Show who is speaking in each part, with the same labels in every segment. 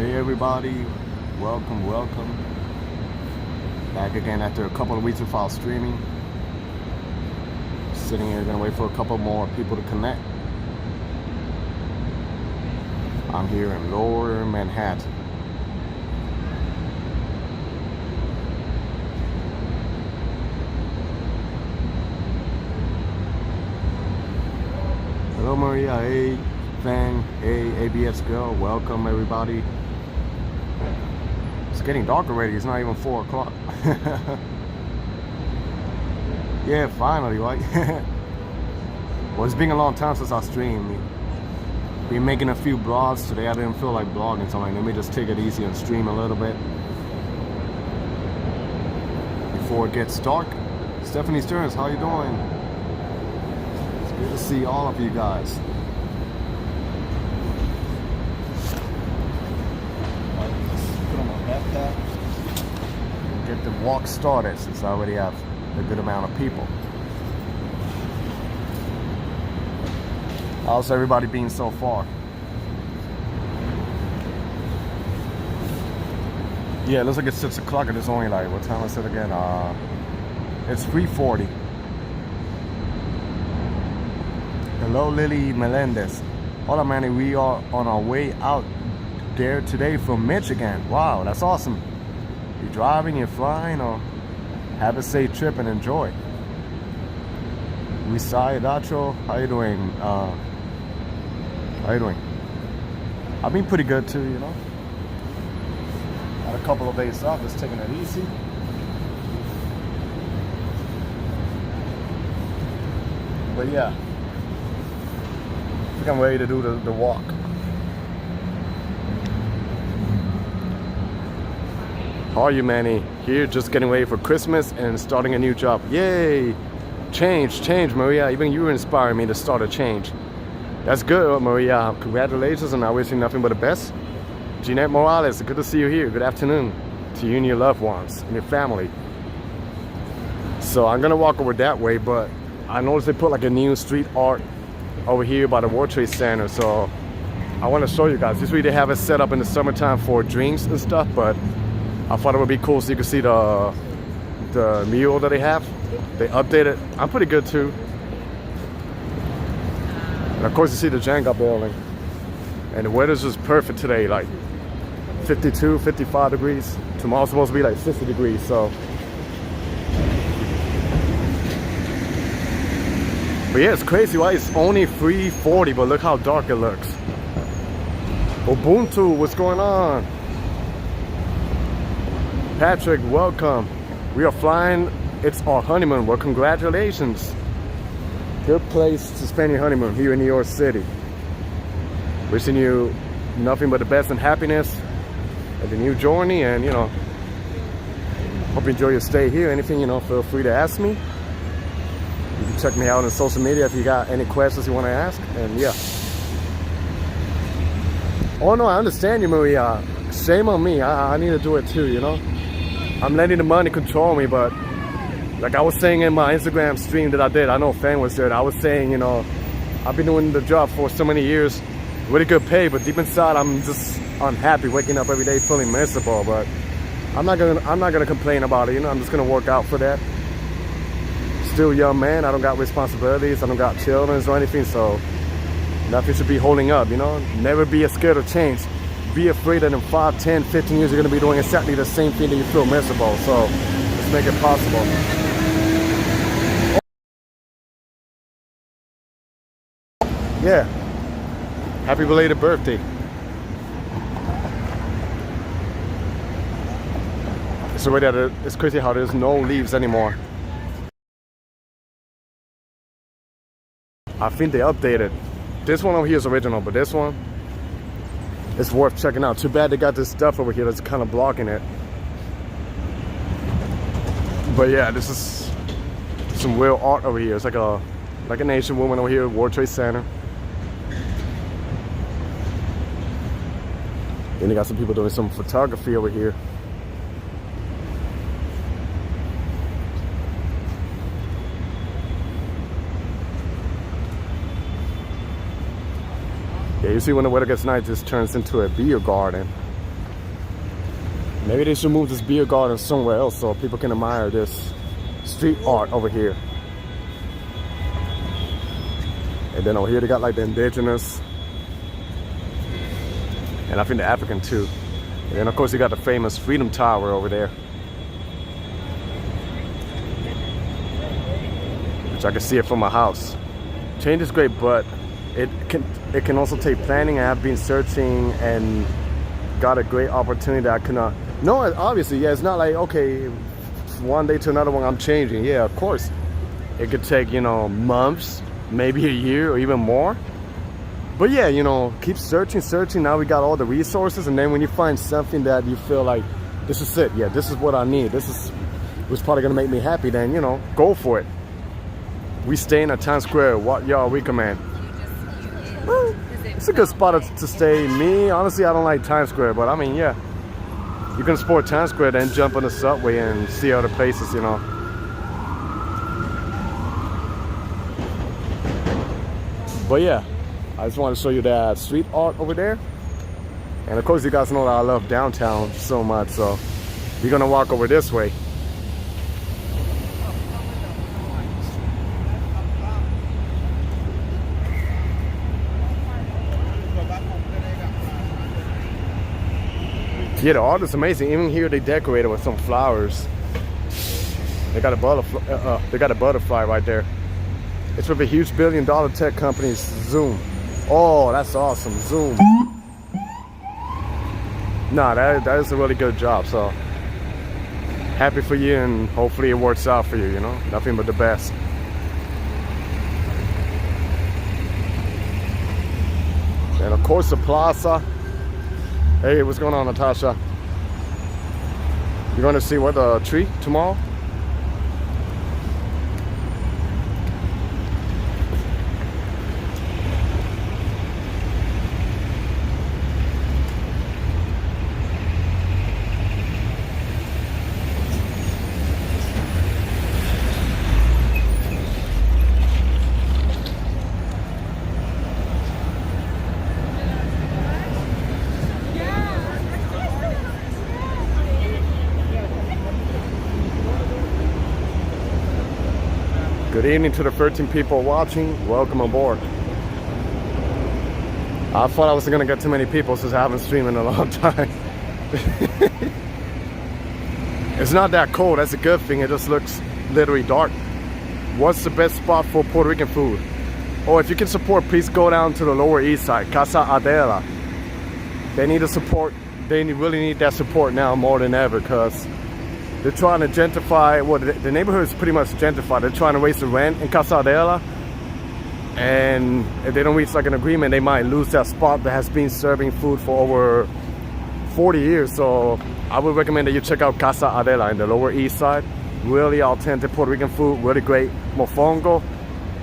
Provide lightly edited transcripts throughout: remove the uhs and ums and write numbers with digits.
Speaker 1: Hey everybody, welcome. Back again after a couple of weeks without streaming. Sitting here gonna wait for a couple more people to connect. I'm here in Lower Manhattan. Hello Maria, hey Fang, hey ABS girl, welcome everybody. It's getting dark already, it's not even 4 o'clock. Yeah, finally, right? Well, it's been a long time since I streamed. Been making a few blogs today. I didn't feel like blogging, so I'm like, let me just take it easy and stream a little bit before it gets dark. Stephanie Stearns, how you doing? It's good to see all of you guys. Get the walk started since I already have a good amount of people. How's everybody been so far? Yeah, it looks like it's 6 o'clock and it's only like, what time is it again? It's 3:40. Hello Lily Melendez. Hola Manny, we are on our way out there today from Michigan. Wow, that's awesome. You're driving, you're flying, or have a safe trip and enjoy. Wisai Dacho, how you doing? How you doing? I've been pretty good too, you know. Had a couple of days off, just taking it easy. But yeah, I think I'm ready to do the walk. How are you, Manny? Here, just getting ready for Christmas and starting a new job. Yay! Change, Maria. Even you inspire me to start a change. That's good, Maria. Congratulations, and I wish you nothing but the best. Jeanette Morales, good to see you here. Good afternoon to you and your loved ones and your family. So I'm gonna walk over that way, but I noticed they put like a new street art over here by the World Trade Center. So I want to show you guys. Usually they have it set up in the summertime for drinks and stuff, but I thought it would be cool so you can see the mural that they have. They updated. I'm pretty good too. And of course you see the Jenga building. And the weather's just perfect today, like 52, 55 degrees. Tomorrow's supposed to be like 60 degrees, so. But yeah, it's crazy, right? It's only 3:40, but look how dark it looks. Ubuntu, what's going on? Patrick, welcome. We are flying. It's our honeymoon. Well, congratulations. Good place to spend your honeymoon here in New York City. Wishing you nothing but the best and happiness at the new journey, and you know, hope you enjoy your stay here. Anything, you know, feel free to ask me. You can check me out on social media if you got any questions you want to ask. And yeah. Oh no, I understand you, Maria. Shame on me. I need to do it too, you know. I'm letting the money control me, but like I was saying in my Instagram stream that I did, I know Fan was there, I was saying, you know, I've been doing the job for so many years, really good pay, but deep inside I'm just unhappy, waking up every day feeling miserable. But I'm not gonna complain about it, you know. I'm just gonna work out for that. Still a young man, I don't got responsibilities, I don't got children or anything, so nothing should be holding up, you know. Never be scared of change. Be afraid that in 5, 10, 15 years you're going to be doing exactly the same thing that you feel miserable. So let's make it possible. Yeah. Happy belated birthday. It's crazy how there's no leaves anymore. I think they updated. This one over here is original, but this one, it's worth checking out. Too bad they got this stuff over here that's kind of blocking it. But yeah, this is some real art over here. It's like an Asian woman over here at World Trade Center. Then they got some people doing some photography over here. Yeah, you see when the weather gets nice, it just turns into a beer garden. Maybe they should move this beer garden somewhere else so people can admire this street art over here. And then over here they got like the indigenous, and I think the African too. And then of course you got the famous Freedom Tower over there, which I can see it from my house. Change is great, but it can also take planning. I have been searching and got a great opportunity that I could not. No, obviously, yeah, it's not like, okay, one day to another one I'm changing. Yeah, of course. It could take, you know, months, maybe a year or even more. But yeah, you know, keep searching. Now we got all the resources, and then when you find something that you feel like, this is it, yeah, this is what I need, this is what's probably gonna make me happy, then, you know, go for it. We staying at Times Square. What y'all recommend? Well, it's a good spot to stay. Me, honestly, I don't like Times Square, but I mean, yeah. You can support Times Square, then jump on the subway and see other places, you know. But yeah, I just want to show you that street art over there. And of course, you guys know that I love downtown so much, so you're gonna walk over this way. Yeah, the art is amazing. Even here, they decorated with some flowers. They got a butterfly. They got a butterfly right there. It's with a huge billion-dollar tech company, Zoom. Oh, that's awesome, Zoom. Nah, that is a really good job. So happy for you, and hopefully it works out for you. You know, nothing but the best. And of course, the plaza. Hey, what's going on, Natasha? You're going to see what, the tree tomorrow? Good evening to the 13 people watching. Welcome aboard. I thought I wasn't gonna get too many people since I haven't streamed in a long time. It's not that cold, that's a good thing. It just looks literally dark. What's the best spot for Puerto Rican food? Oh, if you can support, please go down to the Lower East Side, Casa Adela. They need the support. They really need that support now more than ever, because they're trying to gentrify. Well, the neighborhood is pretty much gentrified. They're trying to raise the rent in Casa Adela, and if they don't reach like an agreement, they might lose that spot that has been serving food for over 40 years. So I would recommend that you check out Casa Adela in the Lower East Side. Really authentic Puerto Rican food, really great. Mofongo,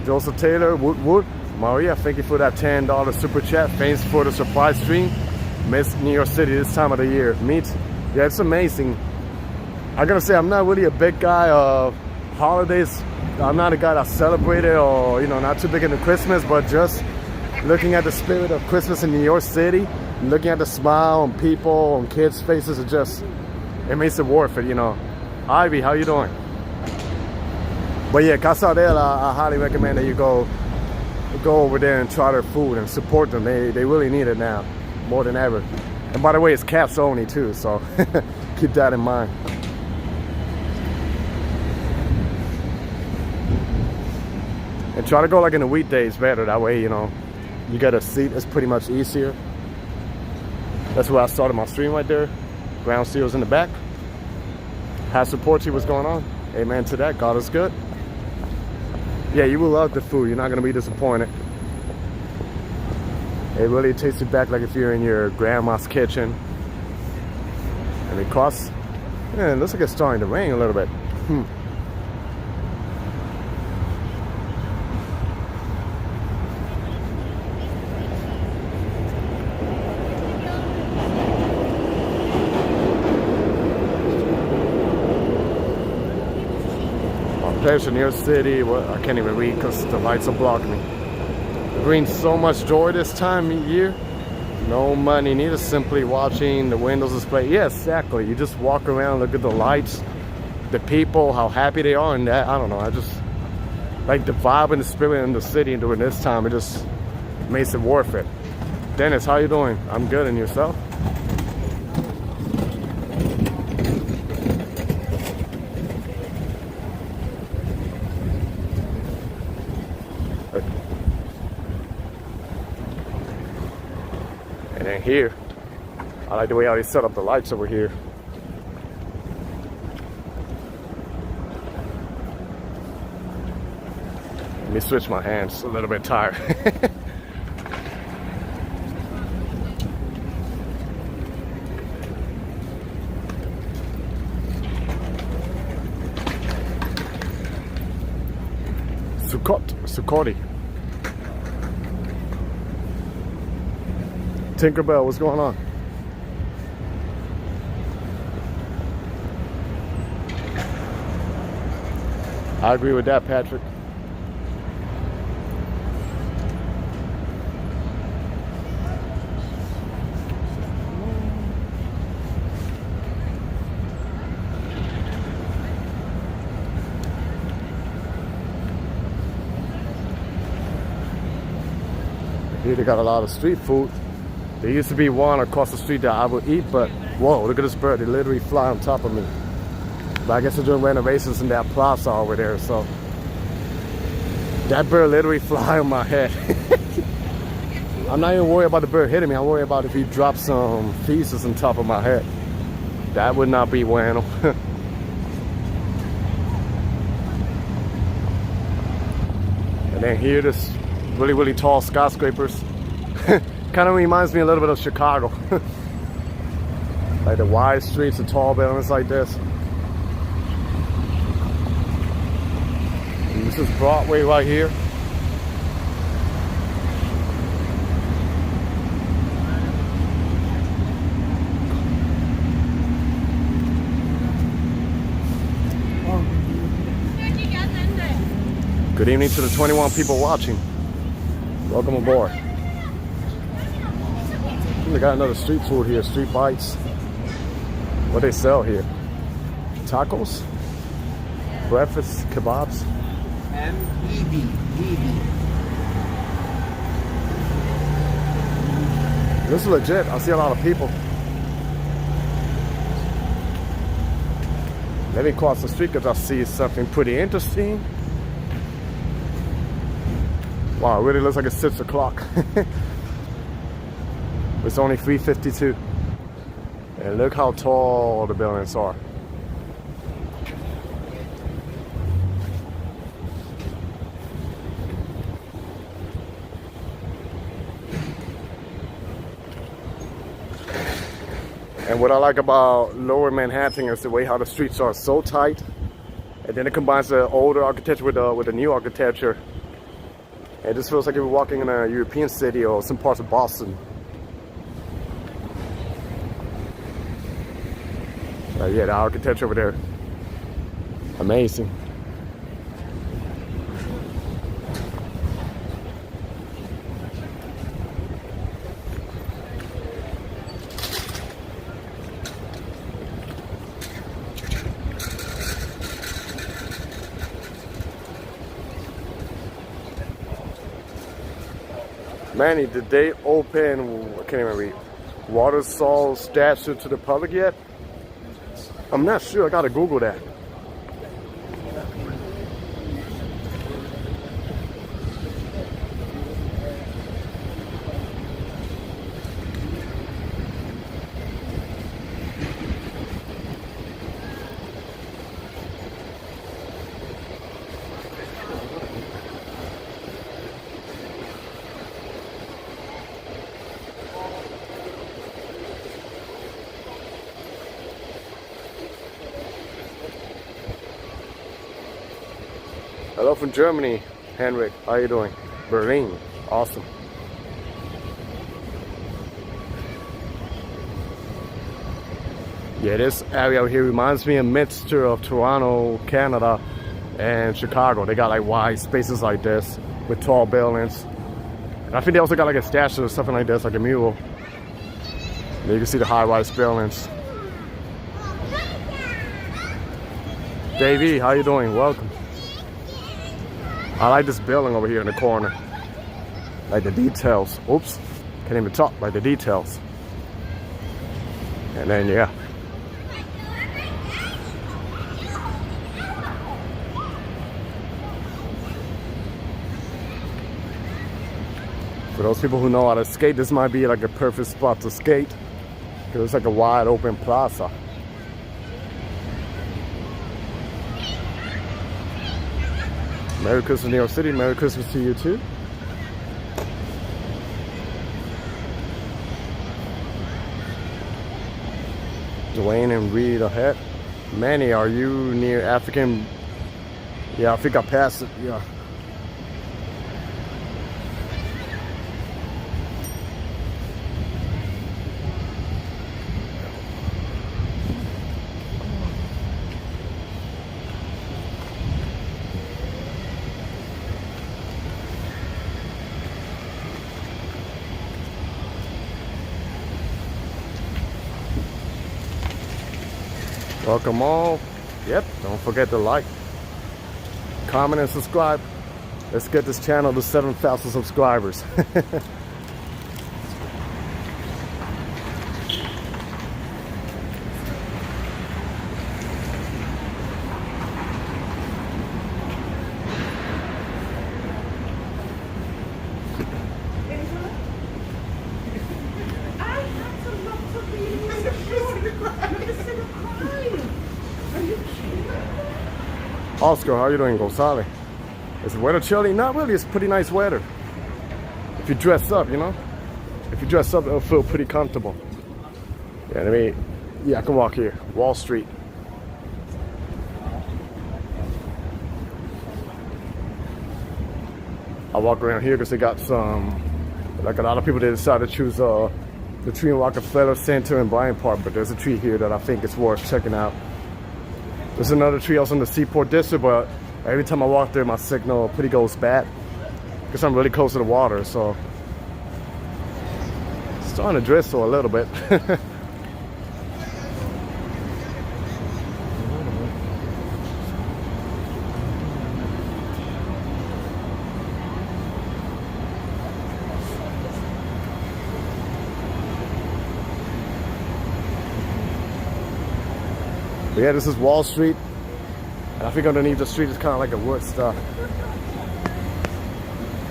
Speaker 1: Joseph Taylor, Wood. Maria, thank you for that $10 super chat. Thanks for the surprise stream. Miss New York City this time of the year. Meat, yeah, it's amazing. I gotta say, I'm not really a big guy of holidays. I'm not a guy that celebrated, or, you know, not too big into Christmas, but just looking at the spirit of Christmas in New York City, looking at the smile on people, on kids' faces, it makes it worth it, you know. Ivy, how you doing? But yeah, Casa Adela, I highly recommend that you go over there and try their food and support them. They really need it now, more than ever. And by the way, it's caps only too, so keep that in mind. And try to go like in the weekdays better. That way, you know, you get a seat. It's pretty much easier. That's where I started my stream right there. Ground Zero's in the back. Have support, see what's going on. Amen to that. God is good. Yeah, you will love the food. You're not going to be disappointed. It really takes you back like if you're in your grandma's kitchen. And it costs... Yeah, it looks like it's starting to rain a little bit. Pleasure, New York City. Well, I can't even read because the lights are blocking me. It brings so much joy this time of year. No money needed, simply watching the windows display. Yeah, exactly. You just walk around, look at the lights, the people, how happy they are, and that, I don't know, I just like the vibe and the spirit in the city during this time. It just makes it worth it. Dennis, how you doing? I'm good, and yourself? And then here, I like the way how they set up the lights over here. Let me switch my hands, a little bit tired. Sukkot. Tinkerbell, what's going on? I agree with that, Patrick. Here they got a lot of street food. There used to be one across the street that I would eat, but whoa, look at this bird. They literally fly on top of me. But I guess they're doing renovations in that plaza over there, so that bird literally fly on my head. I'm not even worried about the bird hitting me. I'm worried about if he drops some feces on top of my head. That would not be bueno. And then here, this really tall skyscrapers. Kind of reminds me a little bit of Chicago. Like the wide streets, the tall buildings like this. And this is Broadway right here. Good evening to the 21 people watching. Welcome aboard. They got another street food here, street bites. What they sell here? Tacos? Breakfast, kebabs?
Speaker 2: M-E-D.
Speaker 1: This is legit. I see a lot of people. Let me cross the street because I see something pretty interesting. Wow, it really looks like it's 6 o'clock. It's only 3:52. And look how tall the buildings are. And what I like about Lower Manhattan is the way how the streets are so tight. And then it combines the older architecture with the new architecture. It just feels like you're walking in a European city or some parts of Boston. Yeah, the architecture over there, amazing. Manny, did they open, I can't even read, Watersall statue to the public yet? I'm not sure, I gotta Google that. Hello from Germany, Henrik. How you doing? Berlin. Awesome. Yeah, this area over here reminds me a mixture of Toronto, Canada, and Chicago. They got like wide spaces like this with tall buildings. And I think they also got like a statue or something like this, like a mural. And you can see the high-rise buildings. Davey, how you doing? Welcome. I like this building over here in the corner. Like the details. Oops. Can't even talk. Like the details. And then, yeah. For those people who know how to skate, this might be like a perfect spot to skate. Because it's like a wide open plaza. Merry Christmas, New York City. Merry Christmas to you too. Dwayne and Reed ahead. Manny, are you near African? Yeah, I think I passed it. Yeah. Welcome all. Yep, don't forget to like, comment, and subscribe. Let's get this channel to 7,000 subscribers. Oscar, how you doing, Gonzalez? Is the weather chilly? Not really, it's pretty nice weather. If you dress up, you know? If you dress up, it'll feel pretty comfortable. Yeah, I mean, yeah, I can walk here. Wall Street. I walk around here because they got some, like a lot of people, they decided to choose the tree in Rockefeller Center and Bryant Park, but there's a tree here that I think is worth checking out. There's another tree also in the Seaport District, but every time I walk there, my signal pretty goes bad because I'm really close to the water, so it's starting to drizzle a little bit. But yeah, this is Wall Street, and I think underneath the street is kind of like a wood stuff.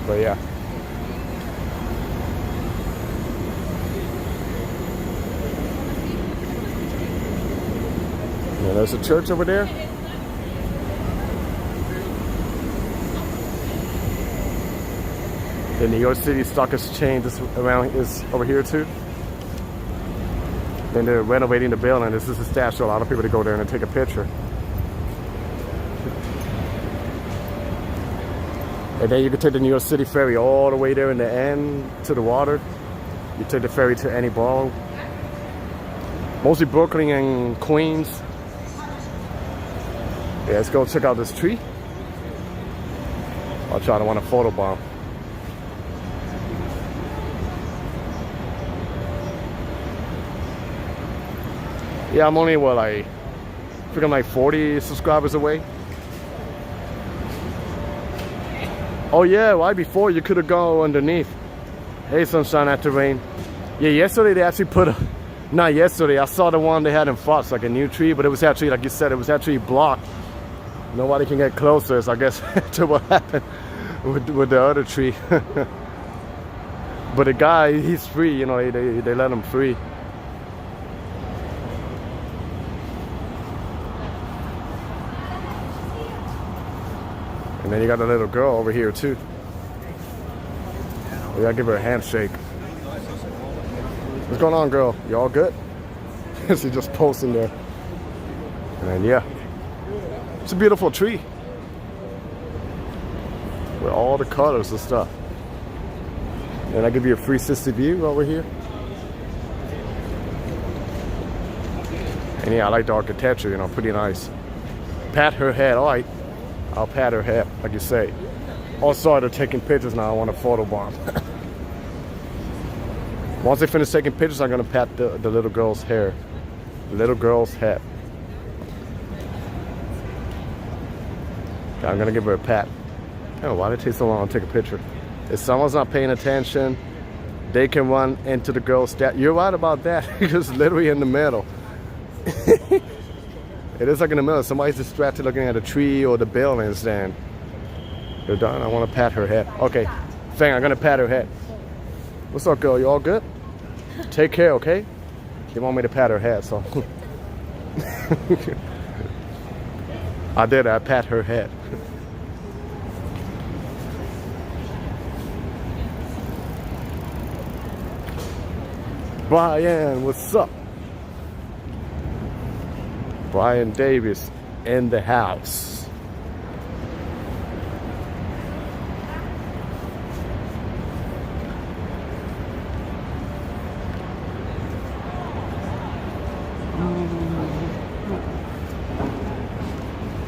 Speaker 1: But yeah. Yeah, there's a church over there. The New York City Stock Exchange is over here too. Then they're renovating the building. This is a statue. A lot of people to go there and take a picture. And then you can take the New York City ferry all the way there in the end to the water. You take the ferry to any borough. Mostly Brooklyn and Queens. Yeah, let's go check out this tree. I'll try to want a photo bomb. Yeah, I'm only, what, I think I'm like 40 subscribers away. Oh yeah, right before you could have gone underneath. Hey, sunshine after rain. Yeah, yesterday they actually put a, not yesterday, I saw the one they had in Fox, like a new tree, but it was actually, like you said, it was actually blocked. Nobody can get closer, so I guess to what happened with the other tree. But the guy, he's free, you know, they let him free. And then you got a little girl over here too. We gotta give her a handshake. What's going on, girl? You all good? She's just posting there. And then, yeah, it's a beautiful tree with all the colors and stuff. And I give you a 360 view over here. And yeah, I like the architecture, you know, pretty nice. Pat her head, all right. I'll pat her head, like you say. Also, they're taking pictures now. I want a photo bomb. Once they finish taking pictures, I'm gonna pat the little girl's hair. The little girl's head. Okay, I'm gonna give her a pat. Oh, why did it take so long to take a picture? If someone's not paying attention, they can run into the girl's statue. You're right about that. It's literally in the middle. It is like in the middle. Somebody's distracted looking at a tree or the buildings, then you're done. I want to pat her head. Okay, Fang, I'm gonna pat her head. What's up, girl? You all good? Take care, okay? They want me to pat her head, so I did. I pat her head. Brian, what's up? Brian Davis in the house.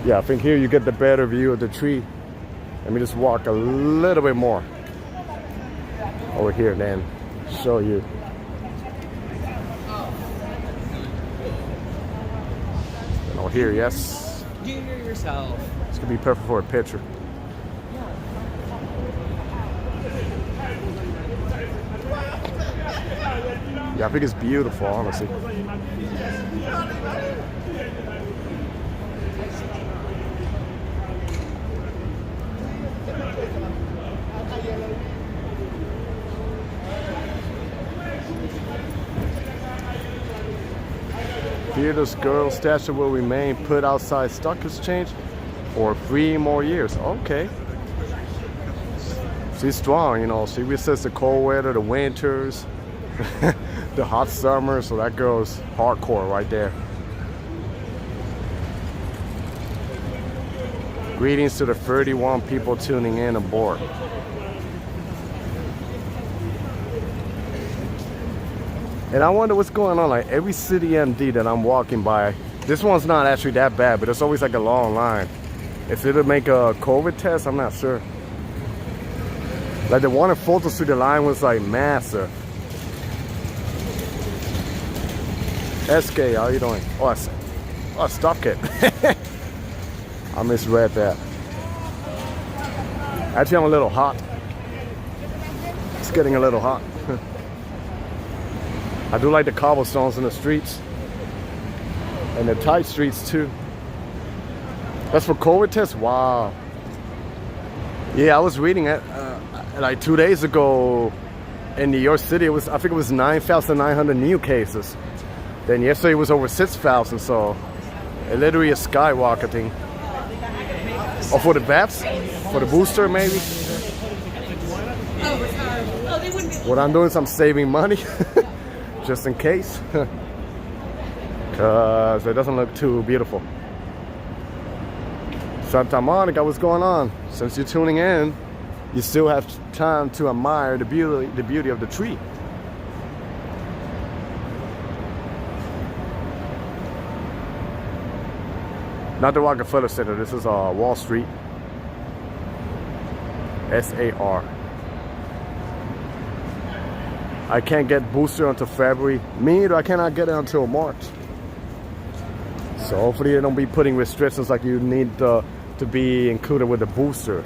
Speaker 1: Yeah, I think here you get the better view of the tree. Let me just walk a little bit more over here, then show you. And over here, yes.
Speaker 2: Junior yourself.
Speaker 1: This could be perfect for a picture. Yeah, I think it's beautiful, honestly. Here, this girl's statue will remain put outside stock exchange for 3 more years. Okay. She's strong, you know. She resists the cold weather, the winters, the hot summer. So that girl's hardcore right there. Greetings to the 31 people tuning in aboard. And I wonder what's going on. Like every city MD that I'm walking by, this one's not actually that bad, but it's always like a long line. If it'll make a COVID test, I'm not sure. Like the one in Fulton Street, the line was like massive. SK, how you doing? Oh, stop it. I misread that. Actually, I'm a little hot. It's getting a little hot. I do like the cobblestones in the streets and the tight streets too. That's for COVID tests? Wow. Yeah, I was reading it like 2 days ago in New York City. I think it was 9,900 new cases. Then yesterday it was over 6,000, so it literally is skyrocketing. Or for the bats? For the booster maybe? What I'm doing is I'm saving money. Just in case, because it doesn't look too beautiful. Santa Monica, what's going on? Since you're tuning in, you still have time to admire the beauty of the tree. Not the Rockefeller Center. This is Wall Street. SAR. I can't get booster until February. Me either, I cannot get it until March. So hopefully they don't be putting restrictions like you need to be included with the booster.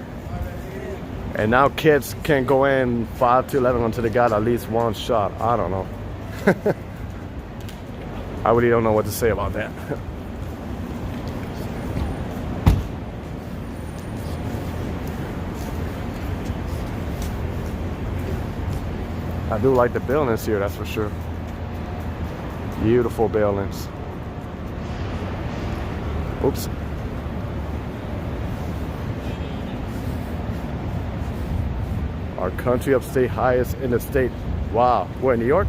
Speaker 1: And now kids can't go in 5 to 11 until they got at least 1 shot. I don't know. I really don't know what to say about that. I do like the buildings here, that's for sure. Beautiful buildings. Oops. Our country upstate highest in the state. Wow, we're in New York?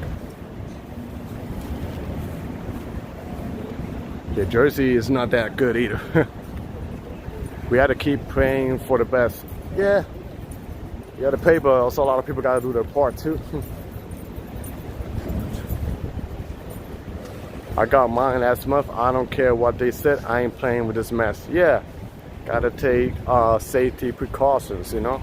Speaker 1: Yeah, Jersey is not that good either. We had to keep praying for the best. Yeah. You got to pay, but also a lot of people got to do their part too. I got mine last month. I don't care what they said. I ain't playing with this mess. Yeah, got to take safety precautions, you know.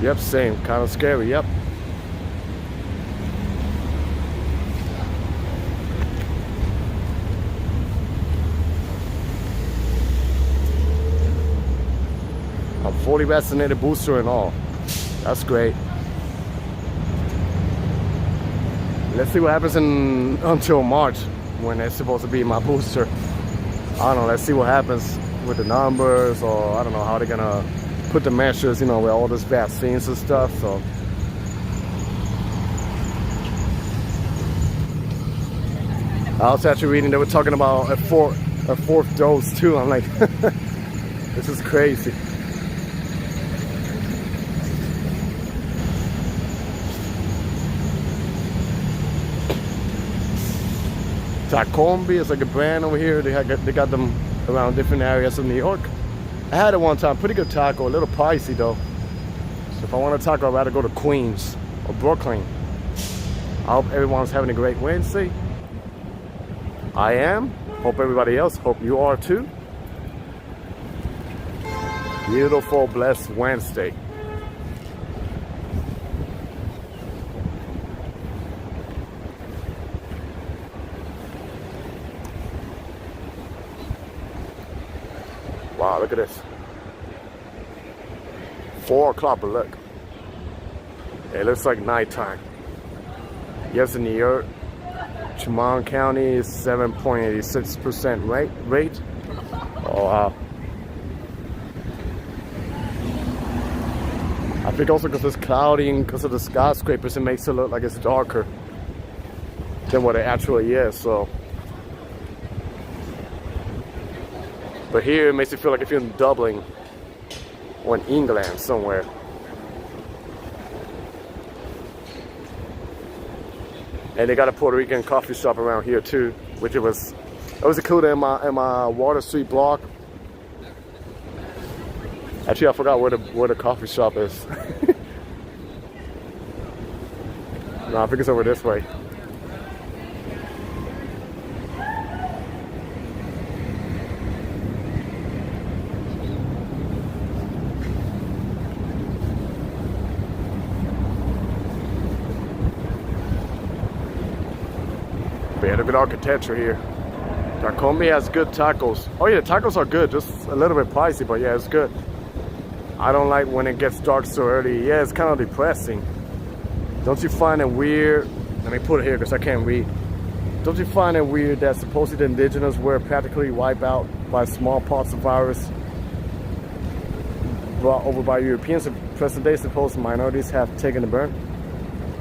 Speaker 1: Yep, same. Kind of scary. Yep. I'm fully vaccinated, booster and all. That's great. Let's see what happens until March when it's supposed to be my booster. I don't know. Let's see what happens with the numbers, or I don't know how they're gonna put the measures, you know, with all this vaccines and stuff. So I was actually reading they were talking about a fourth dose too. I'm like, this is crazy. Tacombi is like a brand over here. They got them around different areas of New York. I had it one time, pretty good taco, a little pricey though. So if I want a taco, I'd rather go to Queens or Brooklyn. I hope everyone's having a great Wednesday. I am. Hope everybody else, hope you are too. Beautiful, blessed Wednesday. Wow, look at this. 4 o'clock, but look. It looks like nighttime. Yes, in New York, Chemung County is 7.86% rate. Oh, wow. I think also because it's cloudy and because of the skyscrapers, it makes it look like it's darker than what it actually is, so. But here it makes you feel like if you're in Dublin or in England somewhere. And they got a Puerto Rican coffee shop around here too, which it was included in my Water Street block. Actually, I forgot where the coffee shop is. No, I think it's over this way. But yeah, look at architecture here. Tacombi has good tacos. Oh yeah, the tacos are good, just a little bit pricey, but yeah, it's good. I don't like when it gets dark so early. Yeah, it's kind of depressing. Don't you find it weird? Let me put it here because I can't read. Don't you find it weird that supposedly the indigenous were practically wiped out by smallpox virus brought over by Europeans? In present day, supposed minorities have taken the burn?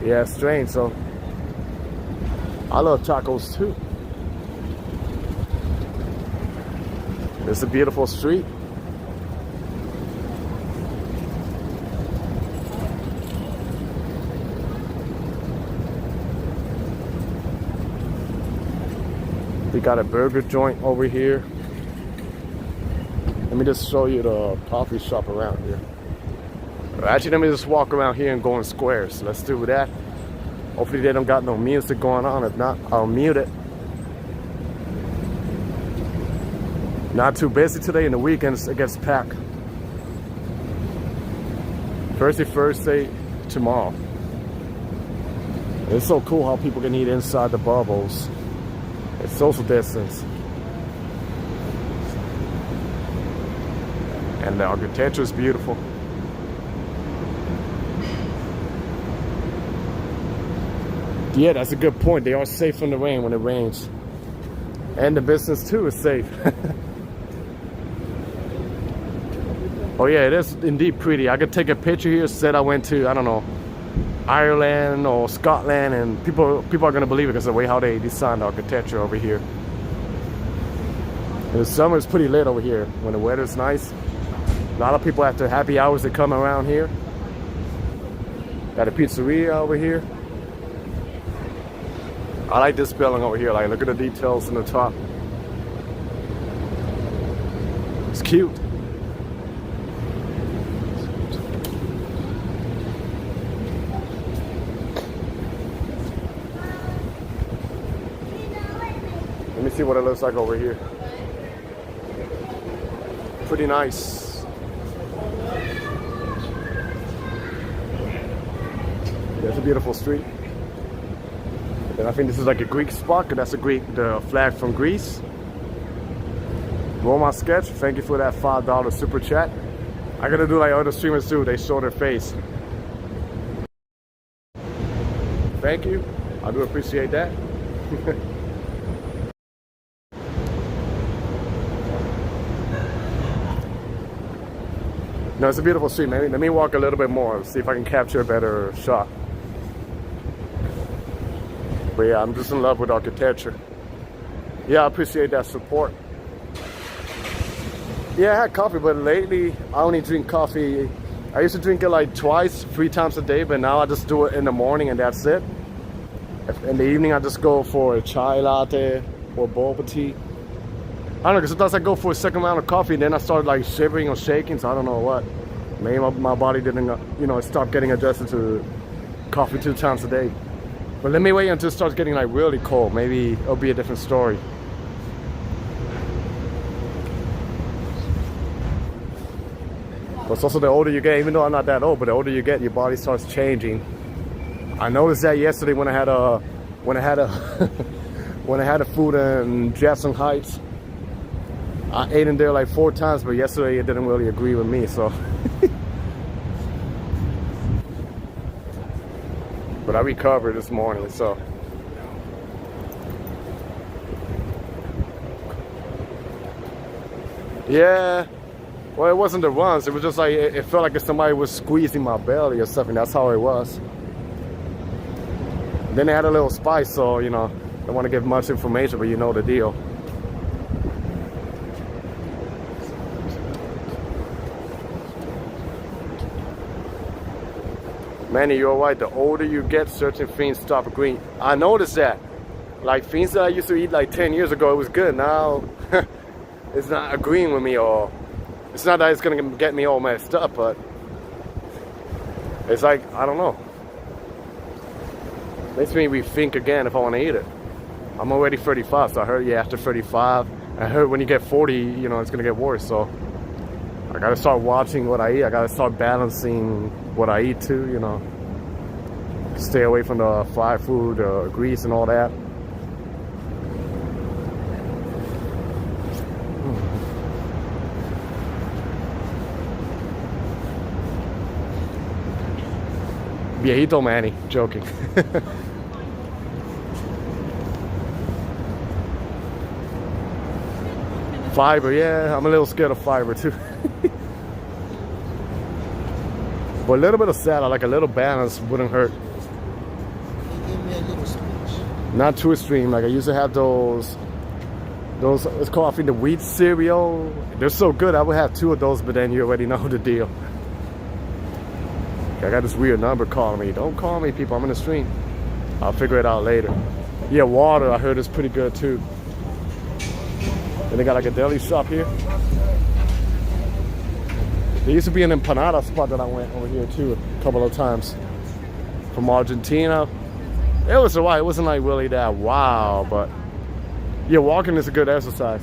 Speaker 1: Yeah, it's strange. So I love tacos too. It's a beautiful street. We got a burger joint over here. Let me just show you the coffee shop around here. Actually, let me just walk around here and go in squares. Let's do that. Hopefully they don't got no music going on. If not, I'll mute it. Not too busy today. In the weekends, it gets packed. Thursday, tomorrow. It's so cool how people can eat inside the bubbles. It's social distance. And the architecture is beautiful. Yeah, that's a good point. They are safe from the rain when it rains. And the business too is safe. Oh yeah, it is indeed pretty. I could take a picture here, said I went to, I don't know, Ireland or Scotland, and people are gonna believe it because of the way how they designed the architecture over here. In the summer it's pretty lit over here when the weather's nice. A lot of people after happy hours they come around here. Got a pizzeria over here. I like this building over here. Like, look at the details in the top. It's cute. Let me see what it looks like over here. Pretty nice. There's a beautiful street. And I think this is like a Greek spot, because that's the flag from Greece. Roma Sketch, thank you for that $5 super chat. I gotta do like other streamers do, they show their face. Thank you, I do appreciate that. No, it's a beautiful street, man. Let me walk a little bit more, see if I can capture a better shot. But yeah, I'm just in love with architecture. Yeah, I appreciate that support. Yeah, I had coffee, but lately I only drink coffee. I used to drink it like twice, 3 times a day, but now I just do it in the morning and that's it. In the evening, I just go for a chai latte or boba tea. I don't know, because sometimes I go for a second round of coffee and then I start like shivering or shaking, so I don't know what. Maybe my body didn't, you know, stop getting adjusted to coffee 2 times a day. But let me wait until it starts getting like really cold. Maybe it'll be a different story. But it's also the older you get, even though I'm not that old, but the older you get, your body starts changing. I noticed that yesterday when I had a when I had a food in Jackson Heights. I ate in there like 4 times, but yesterday it didn't really agree with me, so. But I recovered this morning, so. Yeah, well, it wasn't the runs. It was just like, it felt like if somebody was squeezing my belly or something. That's how it was. Then they had a little spice, so, you know, I don't want to give much information, but you know the deal. Manny, you're right. The older you get, certain things stop agreeing. I noticed that. Like things that I used to eat like 10 years ago, it was good. Now, it's not agreeing with me, or it's not that it's gonna get me all messed up, but it's like, I don't know. Makes me rethink again if I want to eat it. I'm already 35, so I heard, yeah, after 35, I heard when you get 40, you know, it's gonna get worse. So I gotta start watching what I eat. I gotta start balancing what I eat too, you know. Stay away from the fried food, grease and all that. Viejito Manny, joking. Fiber, yeah, I'm a little scared of fiber too. But a little bit of salad, like a little balance, wouldn't hurt.
Speaker 2: Give me a little speech.
Speaker 1: Not too extreme. Like I used to have those. It's called, I think, the wheat cereal. They're so good. I would have 2 of those, but then you already know the deal. I got this weird number calling me. Don't call me, people. I'm in the stream. I'll figure it out later. Yeah, water. I heard is pretty good too. And they got like a deli shop here. There used to be an empanada spot that I went over here too a couple of times. From Argentina. It was alright. It wasn't like really that wow, but yeah, walking is a good exercise.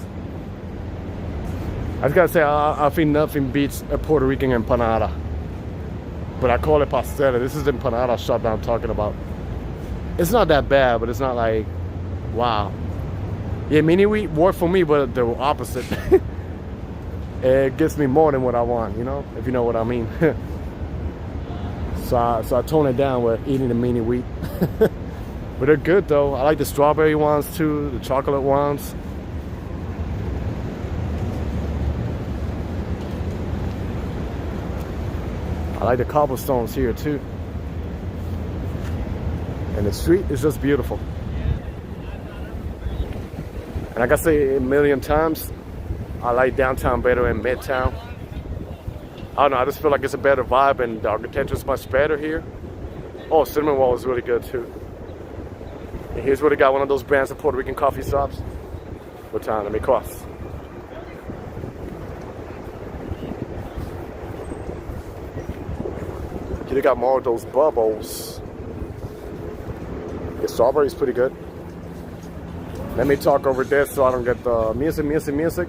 Speaker 1: I just gotta say, I think nothing beats a Puerto Rican empanada. But I call it pastela. This is the empanada shop that I'm talking about. It's not that bad, but it's not like, wow. Yeah, mini wheat worked for me, but the opposite. It gives me more than what I want, you know, if you know what I mean. So I tone it down with eating the mini wheat. But they're good though. I like the strawberry ones too, the chocolate ones. I like the cobblestones here too. And the street is just beautiful. And like I say a million times, I like downtown better than midtown. I don't know, I just feel like it's a better vibe and the architecture is much better here. Oh, Cinnamon Roll is really good too. And here's where they got one of those brands of Puerto Rican coffee shops. What time? Let me cross. Here they got more of those bubbles. The strawberry's pretty good. Let me talk over this so I don't get the music.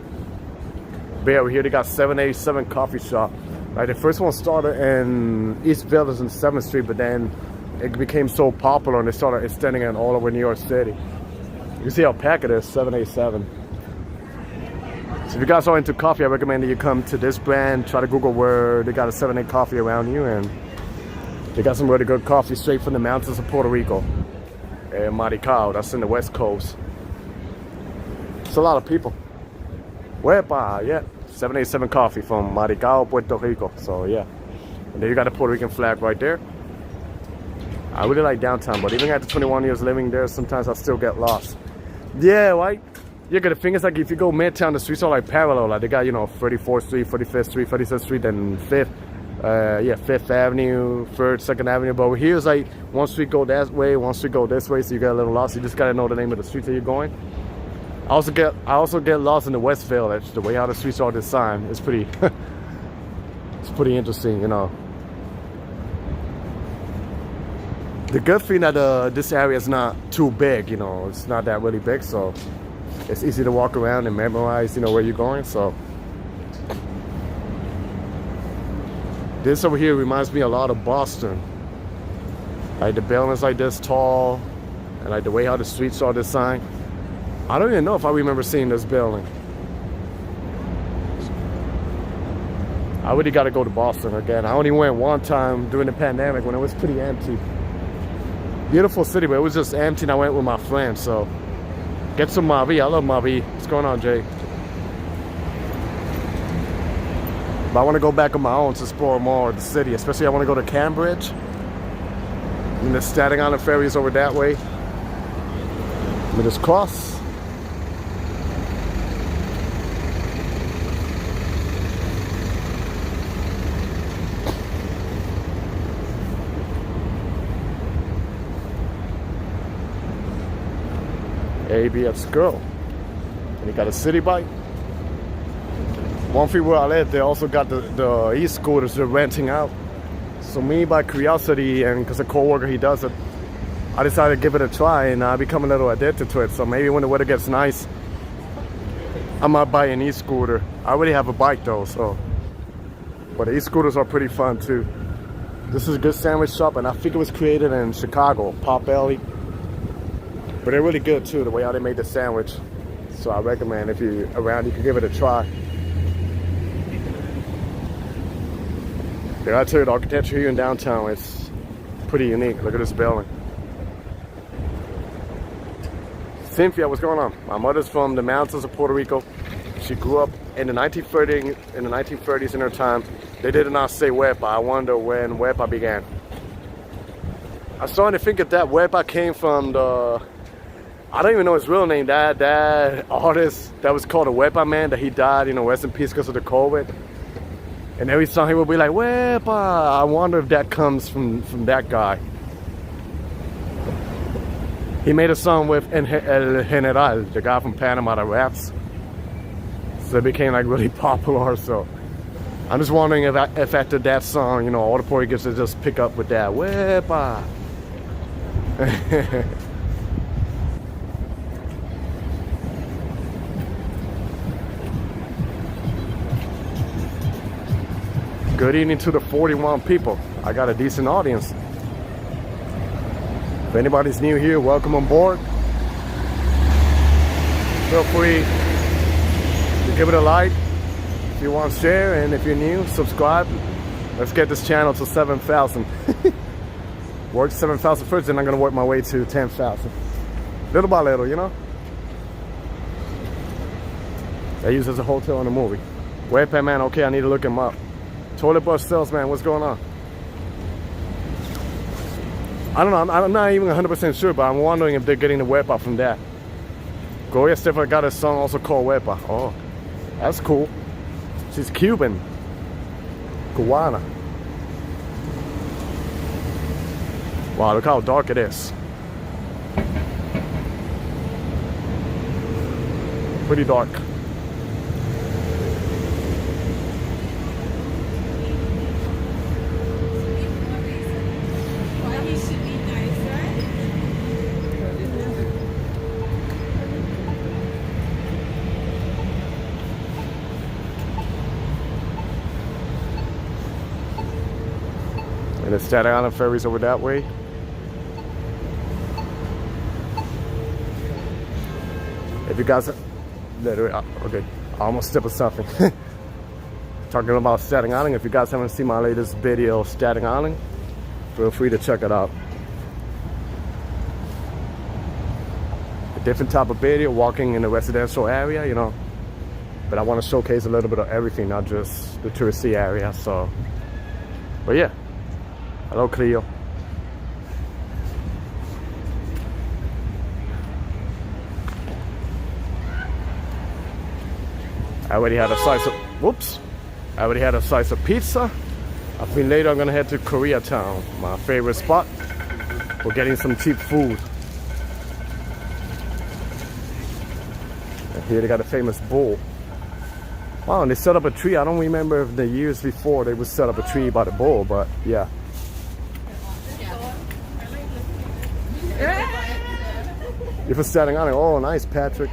Speaker 1: But yeah, over here they got 787 coffee shop. Like the first one started in East Village and 7th Street, but then it became so popular and they started extending it all over New York City. You see how packed it is, 787. So if you guys are into coffee, I recommend that you come to this brand. Try to Google where they got a 7-8 coffee around you, and they got some really good coffee straight from the mountains of Puerto Rico. And Maricao, that's in the West Coast. It's a lot of people. Wepa, yeah. 787 coffee from Maricao, Puerto Rico. So yeah. And then you got the Puerto Rican flag right there. I really like downtown, but even after 21 years living there, sometimes I still get lost. Yeah, right? Yeah, the thing is, like, if you go midtown, the streets are like parallel. Like, they got, you know, 34th Street, 45th Street, 37th Street, then 5th. 5th Avenue, 3rd, 2nd Avenue. But over here is like, one street go that way, one street go this way, so you get a little lost. You just gotta know the name of the street that you're going. I also get lost in the West Village. The way how the streets are designed, it's pretty, it's pretty interesting, you know. The good thing that this area is not too big, you know, it's not that really big, so it's easy to walk around and memorize, you know, where you're going. So this over here reminds me a lot of Boston. Like the buildings like this tall, and like the way how the streets are designed. I don't even know if I remember seeing this building. I really got to go to Boston again. I only went one time during the pandemic when it was pretty empty. Beautiful city, but it was just empty, and I went with my friends. So get some Mavi. I love Mavi. What's going on, Jay? But I want to go back on my own to explore more of the city. Especially I want to go to Cambridge. And the Staten Island ferry is over that way. Let me just cross. ABS girl. And you got a city bike. One thing where I live, they also got the e-scooters they're renting out. So me, by curiosity, and because a co-worker, he does it, I decided to give it a try, and I become a little addicted to it. So maybe when the weather gets nice, I might buy an e-scooter. I already have a bike though, so. But e-scooters are pretty fun too. This is a good sandwich shop, and I think it was created in Chicago, Pop Belly. But they're really good too, the way how they made the sandwich. So I recommend if you're around, you can give it a try. Yeah, I tell you, the architecture here in downtown is pretty unique. Look at this building. Cynthia, what's going on? My mother's from the mountains of Puerto Rico. She grew up in the 1930s in her time. They did not say Wepa. I wonder when Wepa began. I'm starting to think that Wepa came from the, I don't even know his real name, that artist that was called a Wepa Man, that he died, you know, rest in peace because of the COVID. And every song he would be like, Wepa. I wonder if that comes from that guy. He made a song with El General, the guy from Panama that raps. So it became like really popular. So I'm just wondering if after that song, you know, all the Puerto Ricans would just pick up with that, Wepa. Good evening to the 41 people. I got a decent audience. If anybody's new here, welcome on board. Feel free to give it a like if you want to share, and if you're new, subscribe. Let's get this channel to 7,000. Work 7,000 first, then I'm gonna work my way to 10,000. Little by little, you know. They use as a hotel in the movie. Wepa Man, okay, I need to look him up. Toilet brush salesman, what's going on? I don't know, I'm not even 100% sure, but I'm wondering if they're getting the Wepa from that. Gloria Estefan got a song also called Wepa. Oh, that's cool. She's Cuban. Cubana. Wow, look how dark it is. Pretty dark. And the Staten Island ferry's over that way. If you guys, okay, I almost stepped on something. Talking about Staten Island. If you guys haven't seen my latest video, Staten Island, feel free to check it out. A different type of video, walking in a residential area, you know. But I want to showcase a little bit of everything, not just the touristy area. So, but yeah, hello Cleo. I already had a slice of, whoops. I already had a slice of pizza. I think later I'm gonna head to Koreatown, my favorite spot, for getting some cheap food. And here they got a famous bull. Wow, and they set up a tree. I don't remember if the years before they would set up a tree by the bull, but yeah. You're from Staten Island. Oh, nice, Patrick.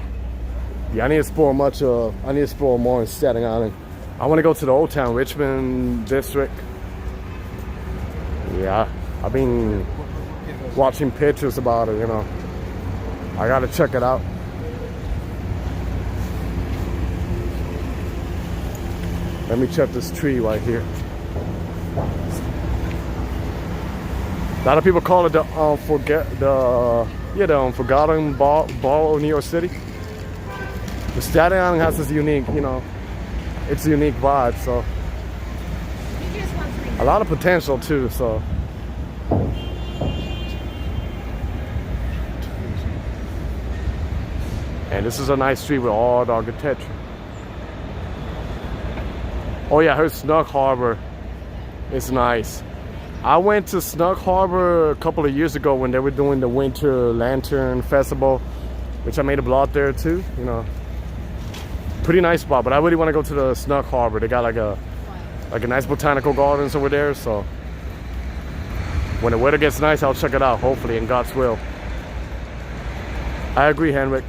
Speaker 1: Yeah, I need to explore more in Staten Island. I want to go to the Old Town, Richmond district. Yeah, I've been watching pictures about it, you know. I gotta check it out. Let me check this tree right here. A lot of people call it the Forgotten Ball of New York City. The Staten Island has this unique, you know, it's a unique vibe, so a lot of potential too, so. And this is a nice street with all the architecture. Oh yeah, I heard Snug Harbor is nice. I went to Snug Harbor a couple of years ago when they were doing the Winter Lantern Festival, which I made a blog there too, you know. Pretty nice spot, but I really want to go to the Snug Harbor. They got like a nice botanical gardens over there, so when the weather gets nice, I'll check it out, hopefully, in God's will. I agree, Henrik.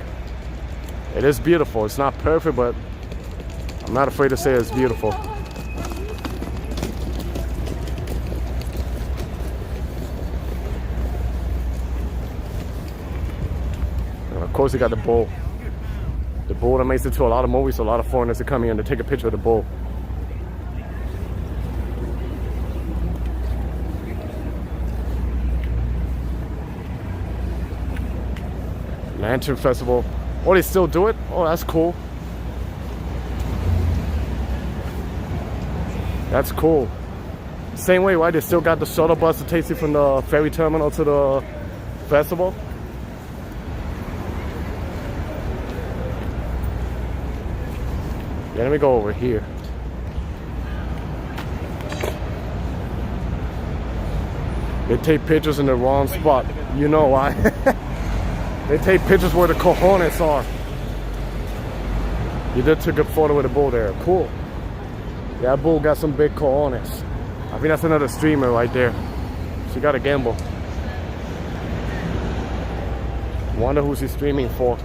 Speaker 1: It is beautiful. It's not perfect, but I'm not afraid to say it's beautiful. And of course, you got the bull. The bull that makes it to a lot of movies, so a lot of foreigners are coming in to take a picture of the bull. Lantern Festival. Oh, they still do it? Oh, that's cool. That's cool. Same way, right? They still got the shuttle bus that takes you from the ferry terminal to the festival. Yeah, let me go over here. They take pictures in the wrong spot. You know why? They take pictures where the cojones are. You did took a photo with the bull there. Cool. That bull got some big cojones. I think that's another streamer right there. She got a gamble. Wonder who's he streaming for.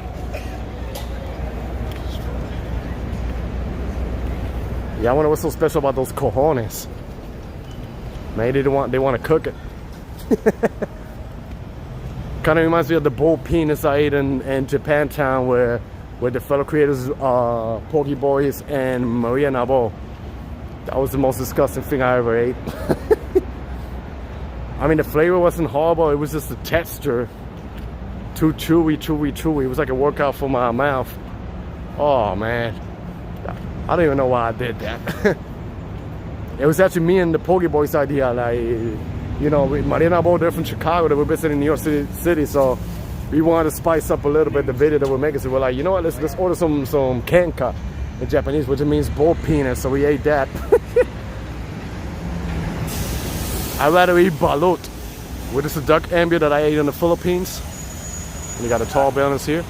Speaker 1: Yeah, I wonder what's so special about those cojones. Maybe they want to cook it. Kind of reminds me of the bull penis I ate in Japantown, where the fellow creators, Pokey Boys and Maria Nabo. That was the most disgusting thing I ever ate. I mean, the flavor wasn't horrible. It was just the texture. Too chewy. It was like a workout for my mouth. Oh man. I don't even know why I did that. It was actually me and the Pokey Boys idea. Like, you know, Maria and I both are from Chicago. They were visiting New York City, so we wanted to spice up a little bit the video that we're making. So we're like, you know what? Let's order some kenka in Japanese, which means bull penis. So we ate that. I'd rather eat balut, which is a duck ambia that I ate in the Philippines. And you got a tall balance here.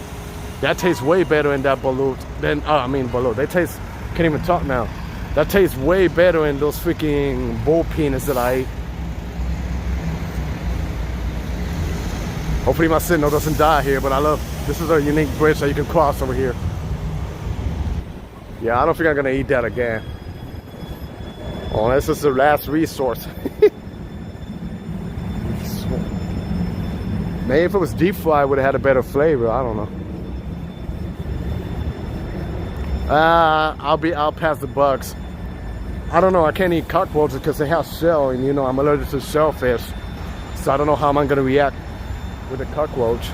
Speaker 1: That tastes way better in that balut than balut. They taste. Can't even talk now. That tastes way better in those freaking bull penis that I ate. Hopefully my signal doesn't die here, but this is a unique bridge that you can cross over here. Yeah, I don't think I'm gonna eat that again. Oh, this is the last resource. Maybe if it was deep fried, it would have had a better flavor. I don't know. I'll pass the bugs. I don't know. I can't eat cockroaches because they have shell, and you know I'm allergic to shellfish. So I don't know how I'm gonna react with a cockroach.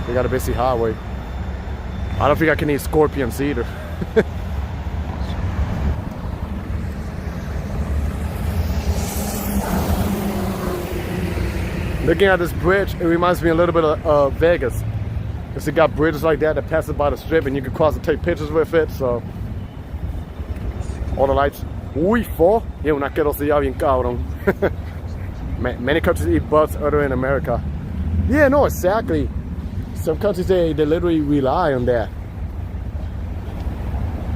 Speaker 1: We got a busy highway. I don't think I can eat scorpions either. Looking at this bridge, it reminds me a little bit of Vegas. Because it got bridges like that passes by the strip and you can cross and take pictures with it, so. All the lights. Uy, four? Yeah, una asquerosidad bien cabrón. Many countries eat bugs other than America. Yeah, no, exactly. Some countries, they literally rely on that.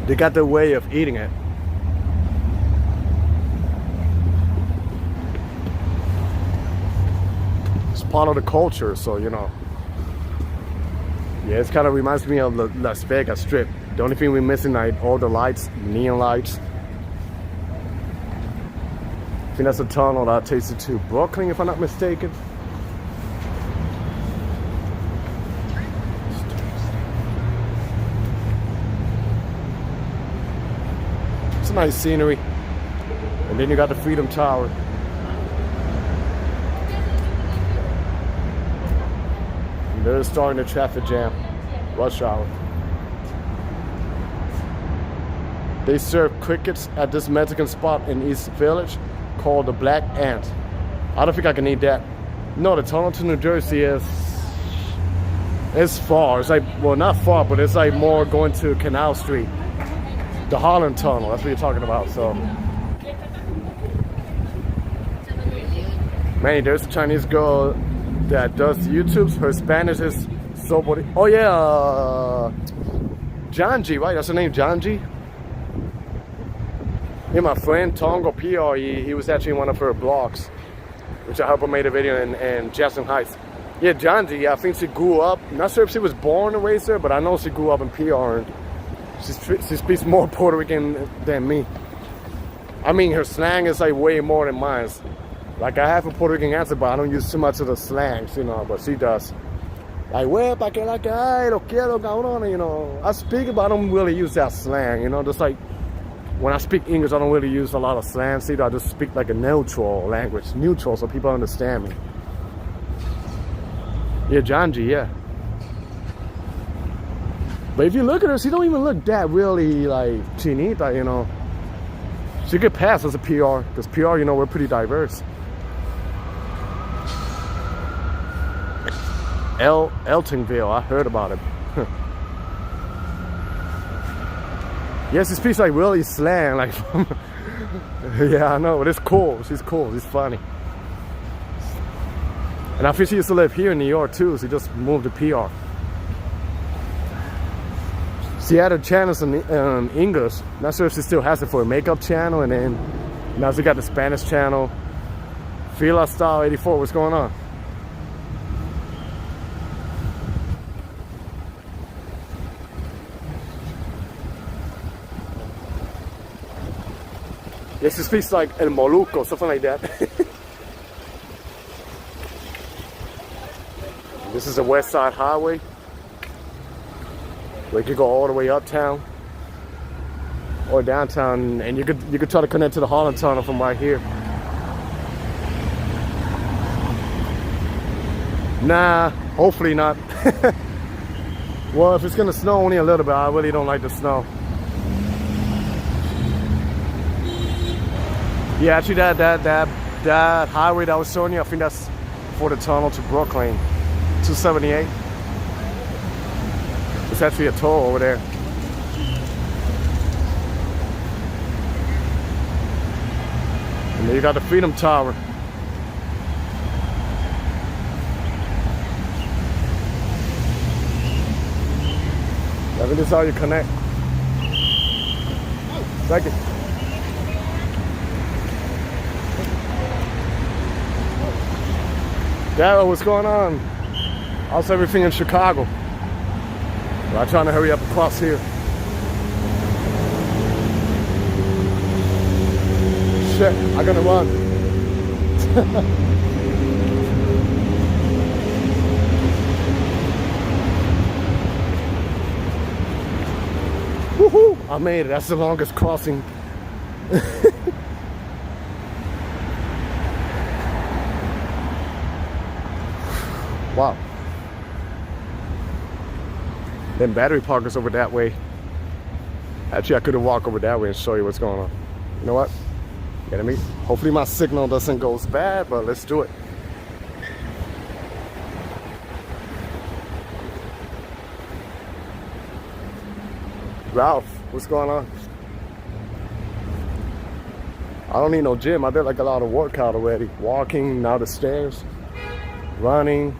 Speaker 1: They got their way of eating it. It's part of the culture, so you know. Yeah, it kind of reminds me of the Las Vegas Strip. The only thing we're missing, like all the lights, neon lights. I think that's a tunnel that takes you to Brooklyn, if I'm not mistaken. It's a nice scenery. And then you got the Freedom Tower. And they're starting the traffic jam. Rush hour. They serve crickets at this Mexican spot in East Village called the Black Ant. I don't think I can eat that. No, the tunnel to New Jersey is far. It's like, well, not far, but it's like more going to Canal Street. The Holland Tunnel, that's what you're talking about, so. Man, there's a Chinese girl that does YouTubes. Her Spanish is so body. Oh yeah, Janji, right? That's her name, Janji. Yeah, my friend Tongo PR, he was actually in one of her blogs, which I helped her made a video in Jackson Heights. Yeah, Janji, yeah, I think she grew up. I'm not sure if she was born and raised there, but I know she grew up in PR. And she speaks more Puerto Rican than me. I mean, her slang is like way more than mine. Like I have a Puerto Rican accent, but I don't use too much of the slangs, you know, but she does. Like, well, pa que la que ay, lo quiero, cabrón, you know. I speak it, but I don't really use that slang, you know, just like when I speak English, I don't really use a lot of slang. See, I just speak like a neutral language, neutral, so people understand me. Yeah, Janji, yeah. But if you look at her, she don't even look that really like chinita, you know. She could pass as a PR, because PR, you know, we're pretty diverse. Eltonville, I heard about it. Yes, she speaks like really slang, like yeah, I know, but it's cool. She's cool, she's funny. And I think she used to live here in New York too, so she just moved to PR. She had her channels in English. Not sure if she still has it for a makeup channel, and then now she got the Spanish channel. Fila Style 84, what's going on? Yes, she speaks like El Moluco, something like that. This is the West Side Highway. Where you could go all the way uptown or downtown, and you could try to connect to the Holland Tunnel from right here. Nah, hopefully not. Well, if it's gonna snow only a little bit, I really don't like the snow. Yeah, actually that highway that I was showing you, I think that's for the tunnel to Brooklyn, 278. It's actually a toll over there. And then you got the Freedom Tower. I think this is how you connect. Thank you. Yeah, what's going on? How's everything in Chicago? I'm trying to hurry up across here. Shit, I'm gonna run. I made it. That's the longest crossing. Wow. Then Battery Park is over that way. Actually, I could have walked over that way and show you what's going on. You know what? Yeah, let me. Hopefully my signal doesn't go bad, but let's do it. Ralph, what's going on? I don't need no gym. I did like a lot of workout already. Walking down the stairs, running,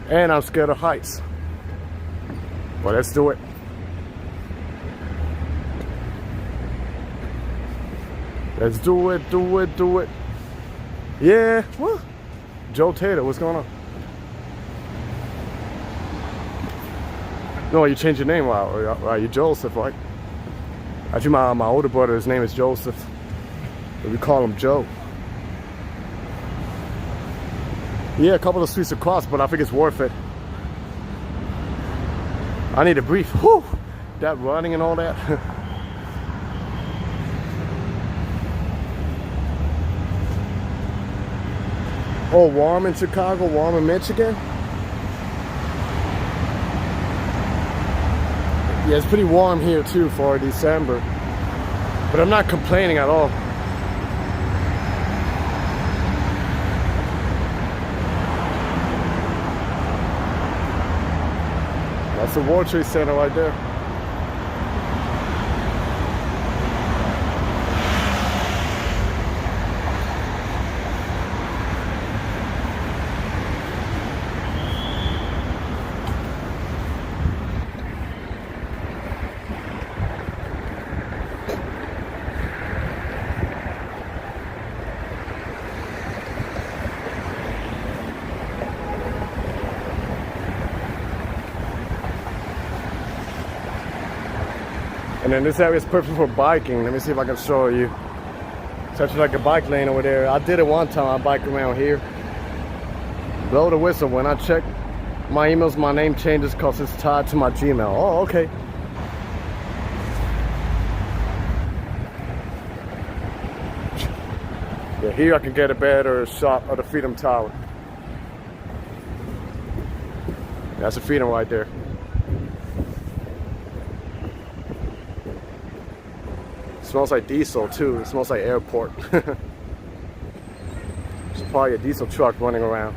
Speaker 1: and I'm scared of heights. Well, let's do it. Let's do it, do it, do it. Yeah, what? Joe Taylor, what's going on? No, you changed your name. Wow, you Joseph, right? Actually, my older brother, his name is Joseph. But we call him Joe. Yeah, a couple of streets across, but I think it's worth it. I need a brief. Whew, that running and all that. Oh, warm in Chicago, warm in Michigan? Yeah, it's pretty warm here too for December. But I'm not complaining at all. That's the World Trade Center right there. And then this area is perfect for biking. Let me see if I can show you. It's actually like a bike lane over there. I did it one time. I bike around here. Blow the whistle. When I check my emails, my name changes because it's tied to my Gmail. Oh, okay. Yeah, here I can get a better shot of the Freedom Tower. That's the Freedom right there. Smells like diesel too. It smells like airport. There's probably a diesel truck running around.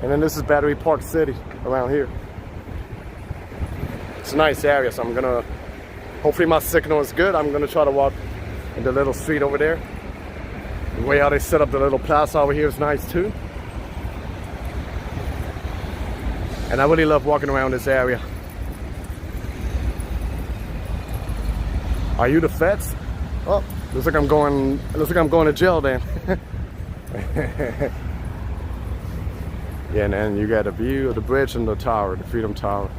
Speaker 1: And then this is Battery Park City around here. It's a nice area, so I'm gonna, hopefully my signal is good. I'm gonna try to walk in the little street over there. The way how they set up the little plaza over here is nice too. And I really love walking around this area. Are you the feds? Oh, looks like I'm going to jail then. Yeah, and then you got a view of the bridge and the tower, the Freedom Tower.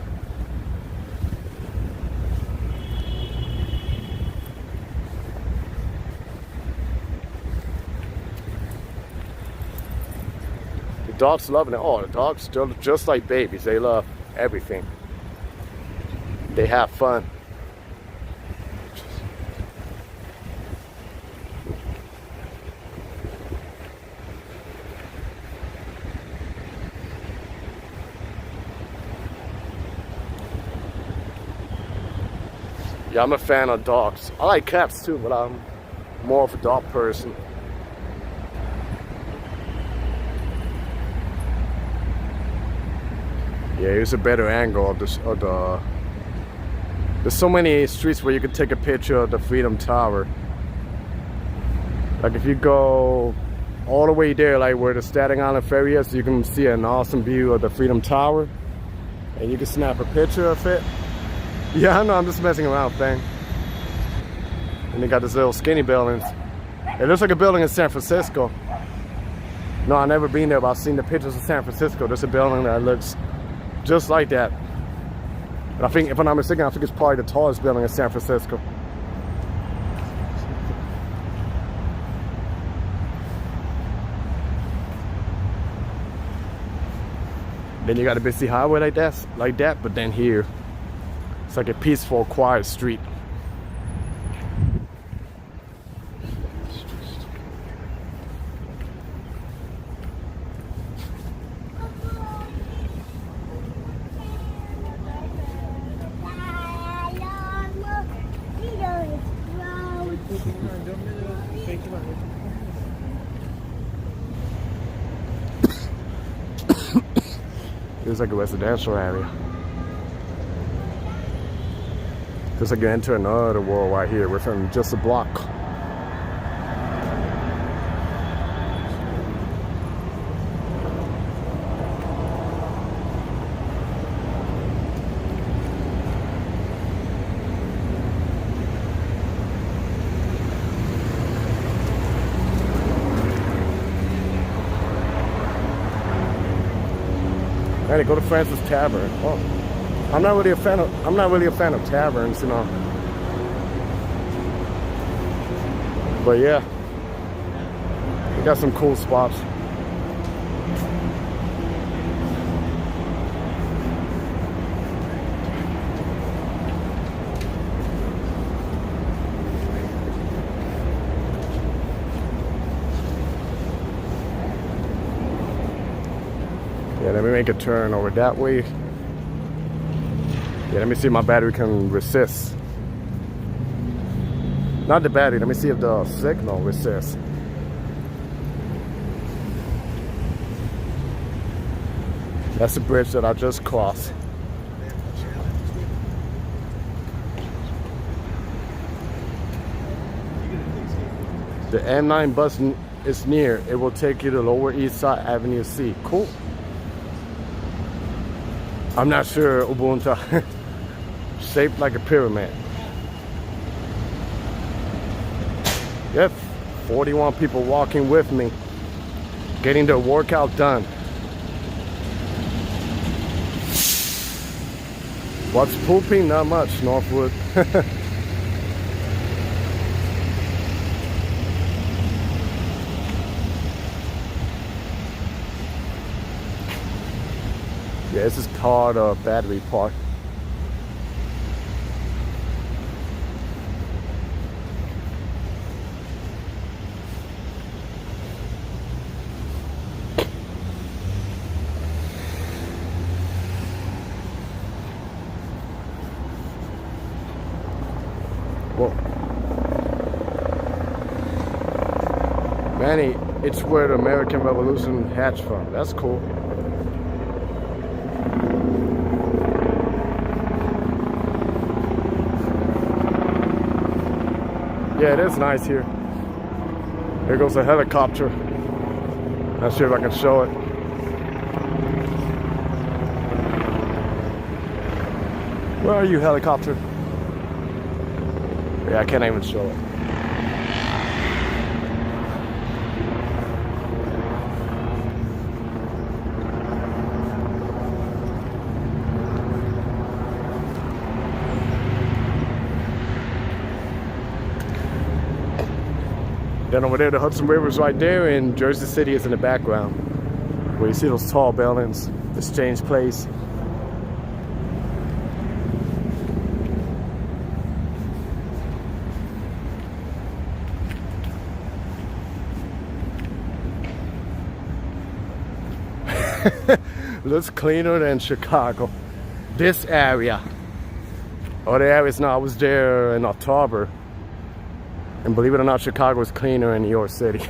Speaker 1: The dogs loving it. Oh, the dogs just like babies. They love everything. They have fun. Yeah, I'm a fan of dogs. I like cats too, but I'm more of a dog person. Yeah, here's a better angle of this. There's so many streets where you can take a picture of the Freedom Tower. Like if you go all the way there, like where the Staten Island Ferry is, you can see an awesome view of the Freedom Tower, and you can snap a picture of it. Yeah, I know, I'm just messing around, thing. And they got this little skinny buildings. It looks like a building in San Francisco. No, I've never been there, but I've seen the pictures of San Francisco. There's a building that looks just like that. And I think, if I'm not mistaken, I think it's probably the tallest building in San Francisco. Then you got a busy highway like that, but then here, It's like a peaceful, quiet street. It's like a residential area. It's like you enter another world right here within just a block. And go to Francis Tavern. Oh, I'm not really a fan of taverns, you know. But yeah, we got some cool spots. Yeah, let me make a turn over that way. Yeah, let me see if my battery can resist. Not the battery, let me see if the signal resists. That's the bridge that I just crossed. The M9 bus is near. It will take you to Lower East Side Avenue C. Cool. I'm not sure Ubuntu. Shaped like a pyramid. Yep, 41 people walking with me, getting their workout done. What's pooping? Not much, Northwood. Yeah, this is called Battery Park. Whoa. Manny, it's where the American Revolution hatched from. That's cool. Yeah, it is nice here. Here goes a helicopter. Not sure if I can show it. Where are you, helicopter? Yeah, I can't even show it. Then over there, the Hudson River is right there, and Jersey City is in the background, where you see those tall buildings, Exchange Place. Looks cleaner than Chicago. This area. Other areas, no, I was there in October. And believe it or not, Chicago is cleaner than New York City.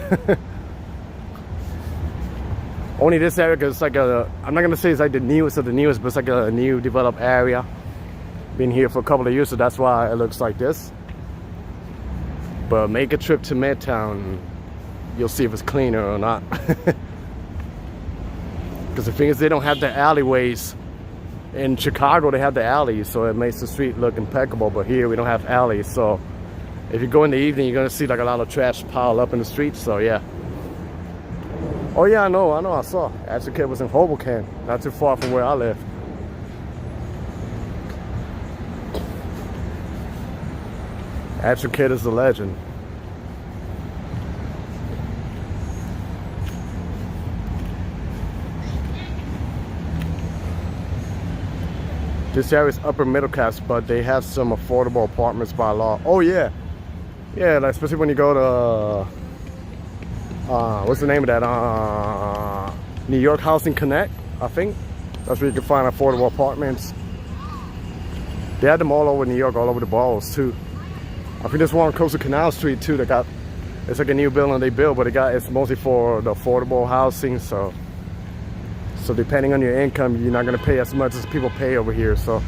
Speaker 1: Only this area, because it's like a, I'm not going to say it's like the newest of the newest, but it's like a new developed area. Been here for a couple of years, so that's why it looks like this. But make a trip to Midtown, you'll see if it's cleaner or not. Because the thing is, they don't have the alleyways. In Chicago, they have the alleys, so it makes the street look impeccable. But here, we don't have alleys, so if you go in the evening, you're gonna see like a lot of trash piled up in the streets. So yeah. Oh yeah, I know. I saw. Advocate was in Hoboken, not too far from where I live. Advocate is a legend. This area is upper middle class, but they have some affordable apartments by law. Oh yeah, yeah, like especially when you go to what's the name of that? New York Housing Connect, I think. That's where you can find affordable apartments. They have them all over New York, all over the boroughs too. I think there's one close to Canal Street too. It's like a new building they built, but it's mostly for the affordable housing. So depending on your income, you're not gonna pay as much as people pay over here. So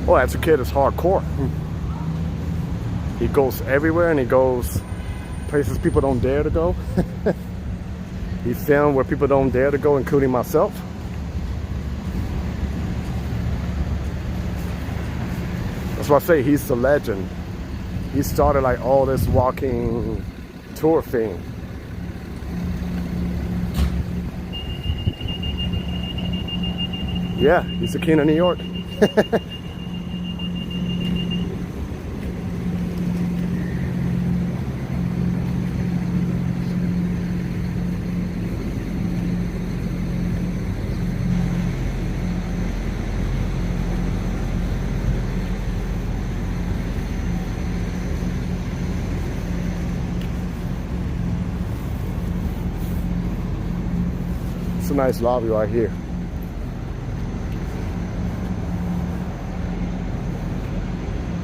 Speaker 1: oh, that's a kid is hardcore. He goes everywhere and he goes places people don't dare to go. He filmed where people don't dare to go, including myself. That's why I say he's the legend. He started like all this walking tour thing. Yeah, he's the king of New York. It's a nice lobby right here.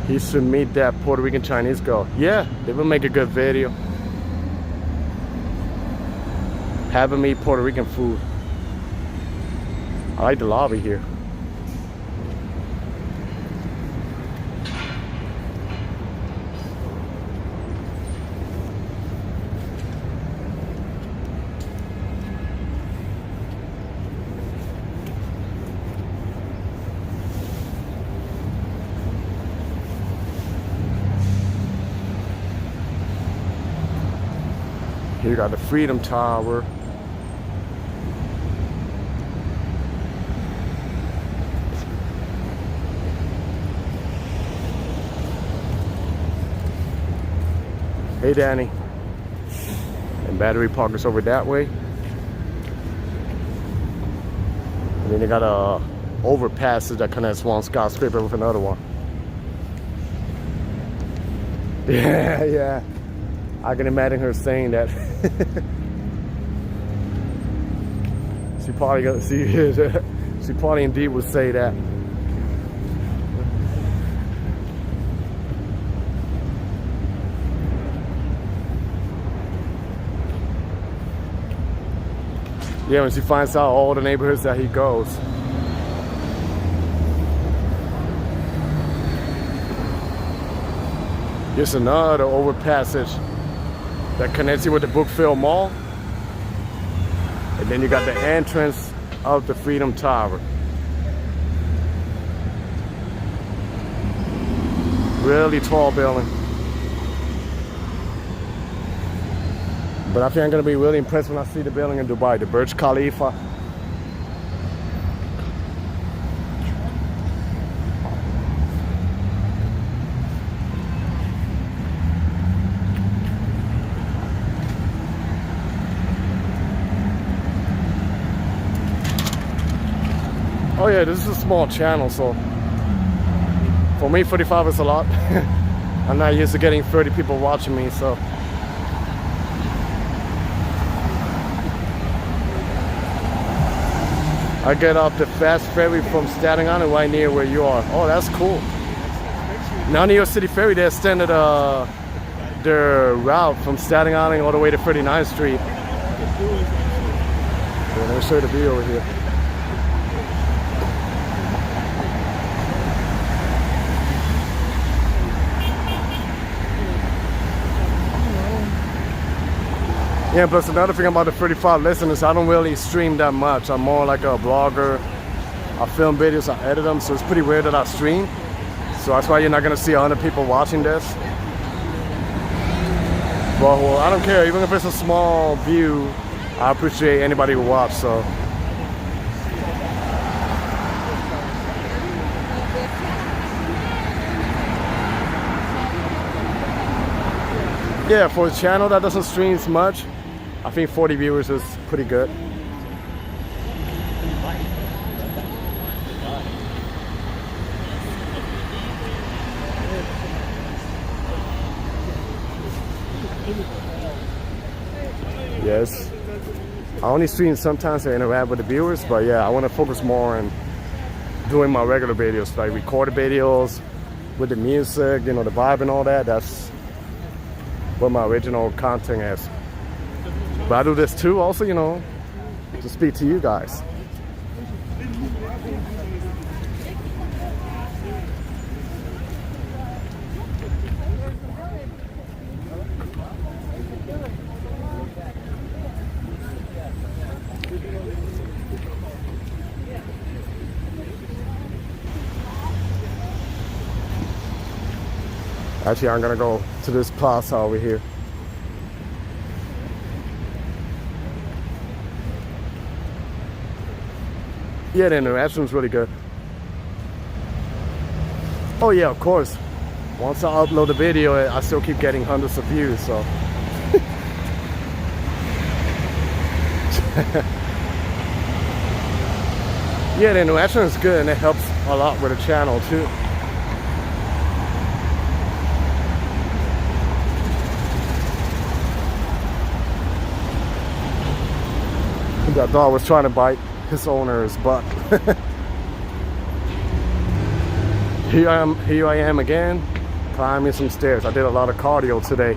Speaker 1: He should meet that Puerto Rican Chinese girl. Yeah, they will make a good video. Have him eat Puerto Rican food. I like the lobby here. Here you got the Freedom Tower. Hey Danny. And Battery Park is over that way. And then you got a overpass that connects one skyscraper with another one. Yeah, yeah. I can imagine her saying that. She probably indeed would say that. Yeah, when she finds out all the neighborhoods that he goes. Here's another overpassage that connects you with the Brookfield Mall. And then you got the entrance of the Freedom Tower. Really tall building. But I think I'm gonna be really impressed when I see the building in Dubai, the Burj Khalifa. Oh yeah, this is a small channel, so for me 45 is a lot. I'm not used to getting 30 people watching me, so. I get off the fast ferry from Staten Island right near where you are. Oh, that's cool. Now New York City Ferry, they extended their route from Staten Island all the way to 39th Street. So let me show you the view over here. Yeah, plus another thing about the 35 listeners, I don't really stream that much. I'm more like a blogger. I film videos, I edit them, so it's pretty weird that I stream. So that's why you're not gonna see 100 people watching this. But well, I don't care, even if it's a small view, I appreciate anybody who watches, so. Yeah, for a channel that doesn't stream much, I think 40 viewers is pretty good. Yes. I only stream sometimes to interact with the viewers, but yeah, I want to focus more on doing my regular videos, like recorded videos with the music, you know, the vibe and all that. That's what my original content is. But I do this too also, you know, to speak to you guys. Actually, I'm gonna go to this plaza over here. Yeah, the interaction's really good. Oh yeah, of course. Once I upload the video, I still keep getting hundreds of views, so. Yeah, the interaction is good and it helps a lot with the channel too. That dog was trying to bite his owner's butt. Here I am again, climbing some stairs. I did a lot of cardio today.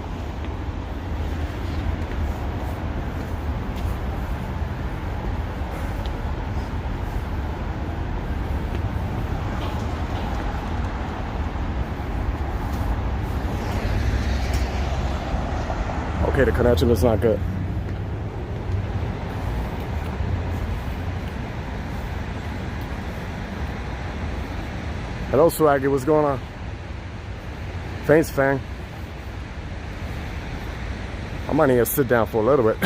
Speaker 1: Okay, the connection is not good. Hello, Swaggy, what's going on? Thanks, Fang. I might need to sit down for a little bit.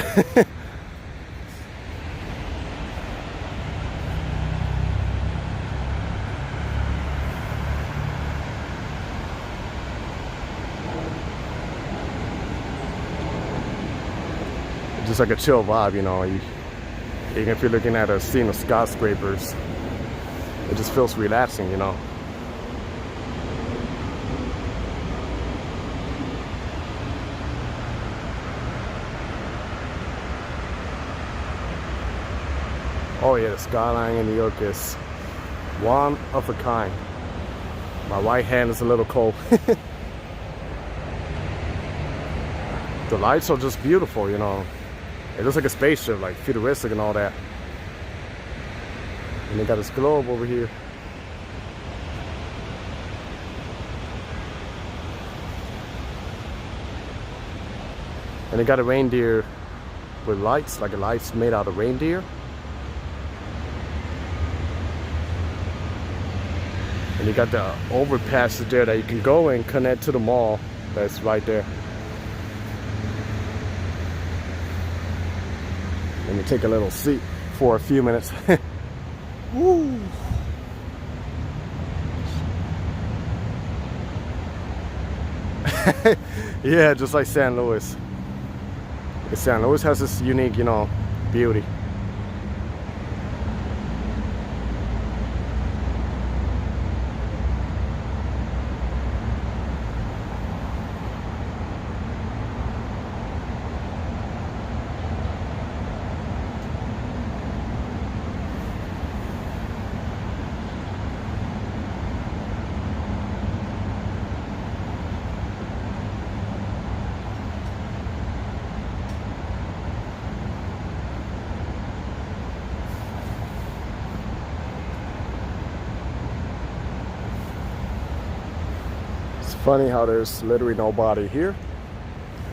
Speaker 1: Just like a chill vibe, you know. Even if you're looking at a scene of skyscrapers, it just feels relaxing, you know. Oh yeah, the skyline in New York is one of a kind. My right hand is a little cold. The lights are just beautiful, you know. It looks like a spaceship, like futuristic and all that. And they got this globe over here. And they got a reindeer with lights, like a lights made out of reindeer. And you got the overpass there that you can go and connect to the mall that's right there. Let me take a little seat for a few minutes. Woo! Yeah, just like St. Louis. St. Louis has this unique, you know, beauty. Funny how there's literally nobody here,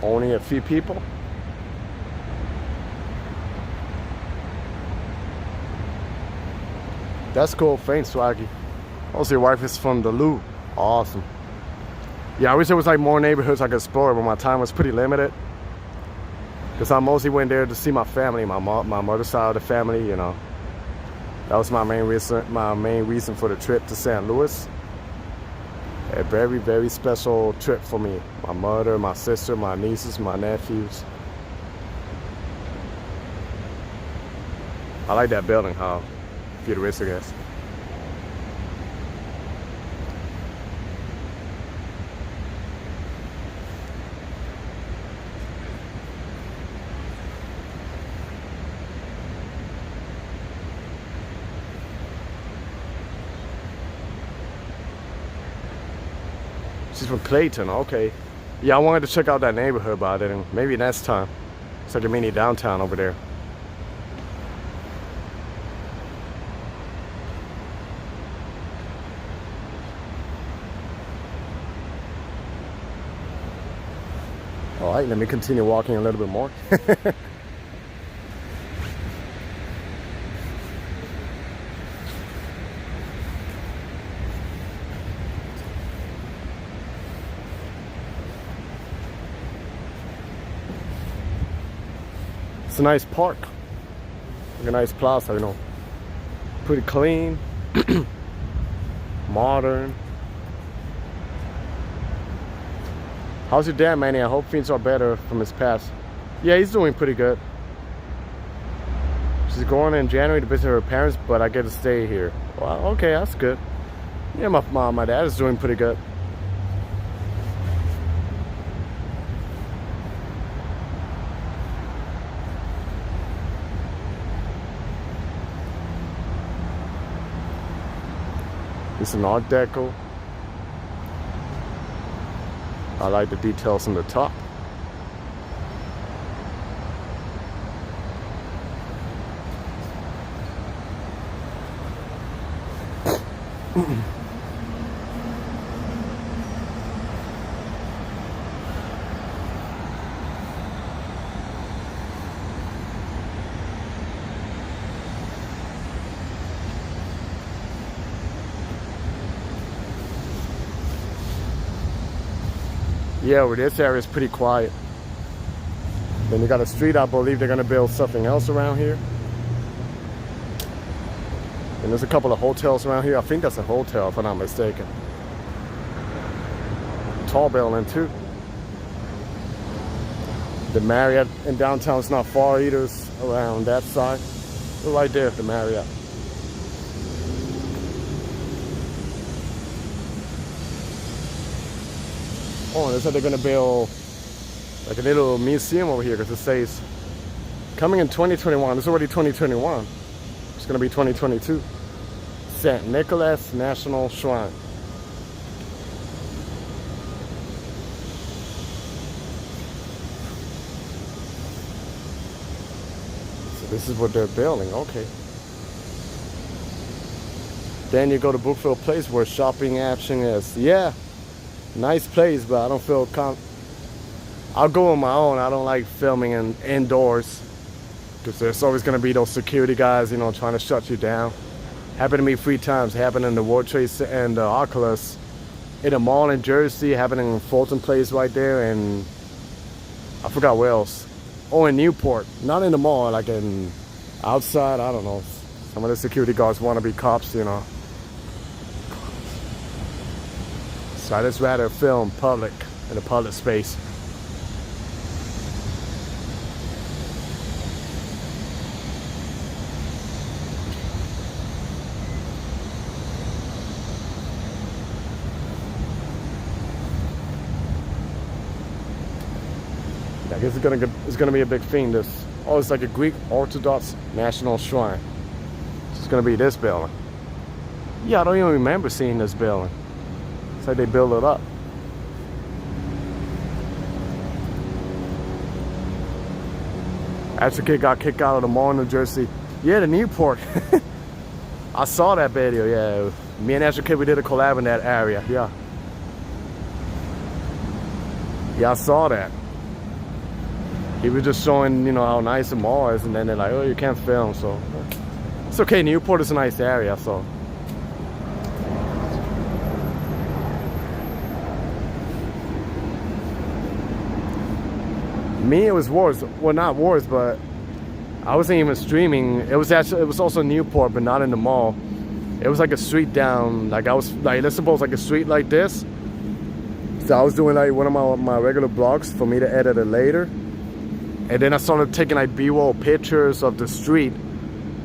Speaker 1: only a few people. That's cool. Thanks, Swaggy. Also, your wife is from the Lou. Awesome. Yeah, I wish there was like more neighborhoods I could explore, but my time was pretty limited. Because I mostly went there to see my family, my mother's side of the family, you know. That was my main reason for the trip to St. Louis. A very, very special trip for me. My mother, my sister, my nieces, my nephews. I like that building, how futuristic it is. She's from Clayton, okay. Yeah, I wanted to check out that neighborhood, but I didn't. Maybe next time. It's like a mini downtown over there. All right, let me continue walking a little bit more. It's a nice park, like a nice plaza, you know. Pretty clean, modern. How's your dad, Manny? I hope things are better from his past. Yeah, he's doing pretty good. She's going in January to visit her parents, but I get to stay here. Well, okay, that's good. Yeah, my dad is doing pretty good. It's an Art Deco. I like the details on the top. Yeah, over this area is pretty quiet. Then you got a street, I believe they're gonna build something else around here. And there's a couple of hotels around here. I think that's a hotel if I'm not mistaken. Tall building too. The Marriott in downtown is not far either, it's around that side. We're right there at the Marriott. Oh, they said they're gonna build like a little museum over here because it says coming in 2021. It's already 2021. It's gonna be 2022. St. Nicholas National Shrine. So this is what they're building. Okay. Then you go to Brookfield Place where shopping action is. Yeah. Nice place, but I don't feel I'll go on my own. I don't like filming indoors because there's always going to be those security guys, you know, trying to shut you down. Happened to me 3 times. Happened in the World Trade Center and the Oculus, in a mall in Jersey. Happened in Fulton Place right there, and I forgot where else. Oh, in Newport, not in the mall, like in outside. I don't know. Some of the security guards want to be cops, you know. So I just rather film public, in a public space. I guess it's gonna be a big thing. It's like a Greek Orthodox National Shrine. It's gonna be this building. Yeah, I don't even remember seeing this building. It's like they build it up. After kid got kicked out of the mall in New Jersey. Yeah, the Newport. I saw that video, yeah. Me and Astro Kid, we did a collab in that area, yeah. Yeah, I saw that. He was just showing, you know, how nice the mall is, and then they're like, oh, you can't film, so. It's okay, Newport is a nice area, so. Me, it was worse. Well, not worse, but I wasn't even streaming. It was also Newport, but not in the mall. It was like a street down. Like I was like, let's suppose like a street like this. So I was doing like one of my regular vlogs for me to edit it later. And then I started taking like B-roll pictures of the street.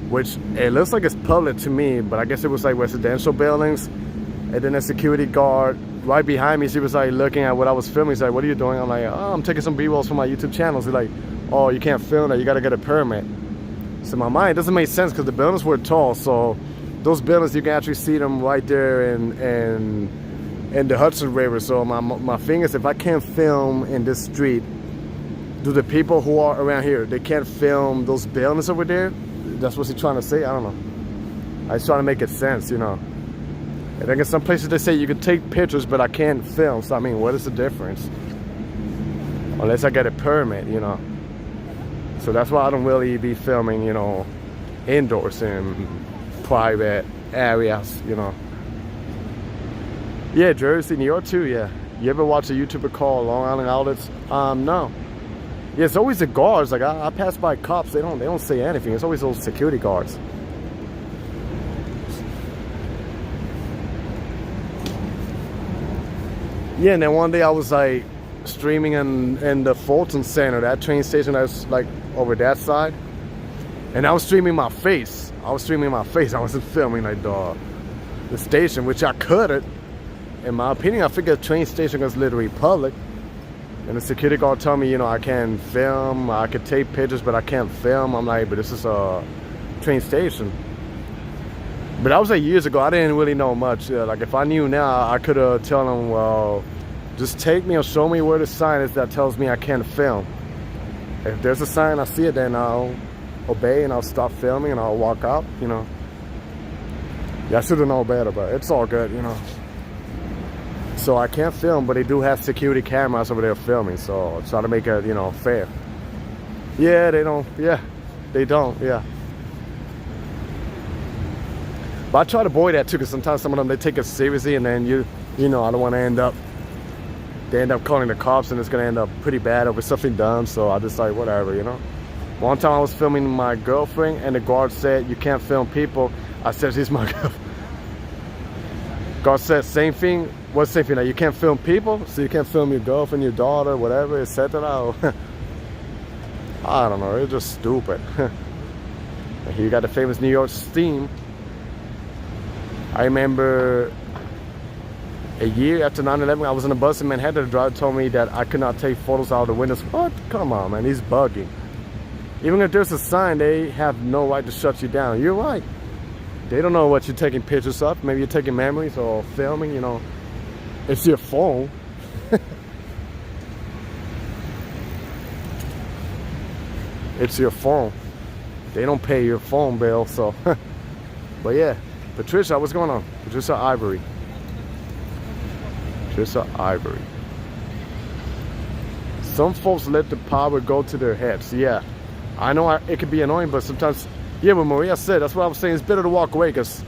Speaker 1: which it looks like it's public to me, but I guess it was like residential buildings. And then a security guard right behind me, she was like looking at what I was filming. She's like, what are you doing? I'm like, oh, I'm taking some B-rolls for my YouTube channel. She's like, oh, you can't film that, you gotta get a permit. So in my mind, it doesn't make sense because the buildings were tall, so those buildings, you can actually see them right there in the Hudson River. So my thing is, if I can't film in this street, do the people who are around here, they can't film those buildings over there? That's what she's trying to say? I don't know. I just trying to make it sense, you know. And then in some places they say you can take pictures, but I can't film. So I mean, what is the difference? Unless I get a permit, you know. So that's why I don't really be filming, you know, indoors in private areas, you know. Yeah, Jersey, New York too, yeah. You ever watch a YouTuber called Long Island Outlets? No. Yeah, it's always the guards. Like I pass by cops, they don't say anything. It's always those security guards. Yeah, and then one day I was like streaming in the Fulton Center, that train station that's like over that side. And I was streaming my face. I wasn't filming like the station, which I couldn't. In my opinion, I figured the train station was literally public. And the security guard told me, you know, I can film, I could take pictures, but I can't film. I'm like, but this is a train station. But that was like years ago. I didn't really know much. Like if I knew now, I could have told them, well, just take me or show me where the sign is that tells me I can't film. If there's a sign, I see it, then I'll obey and I'll stop filming and I'll walk out, you know. Yeah, I should have known better, but it's all good, you know. So I can't film, but they do have security cameras over there filming, so try to make it, you know, fair. Yeah, they don't, yeah. But I try to avoid that too, because sometimes some of them, they take it seriously, and then you know, I don't want to they end up calling the cops, and it's going to end up pretty bad over something done, so I just like, whatever, you know. One time I was filming my girlfriend, and the guard said, you can't film people. I said, she's my girlfriend. Guard said, same thing. What's the same thing? Like, you can't film people? So you can't film your girlfriend, your daughter, whatever, etc. I don't know, it's just stupid. Here you got the famous New York steam. I remember a year after 9/11, I was in a bus in Manhattan. The driver told me that I could not take photos out of the windows. What? Come on, man, he's bugging. Even if there's a sign, they have no right to shut you down. You're right. They don't know what you're taking pictures of. Maybe you're taking memories or filming, you know. It's your phone. It's your phone. They don't pay your phone bill, so. But yeah, Patricia, what's going on? Patricia Ivory. Some folks let the power go to their heads. Yeah, I know it can be annoying, but sometimes, yeah, what Maria said, that's what I was saying. It's better to walk away, because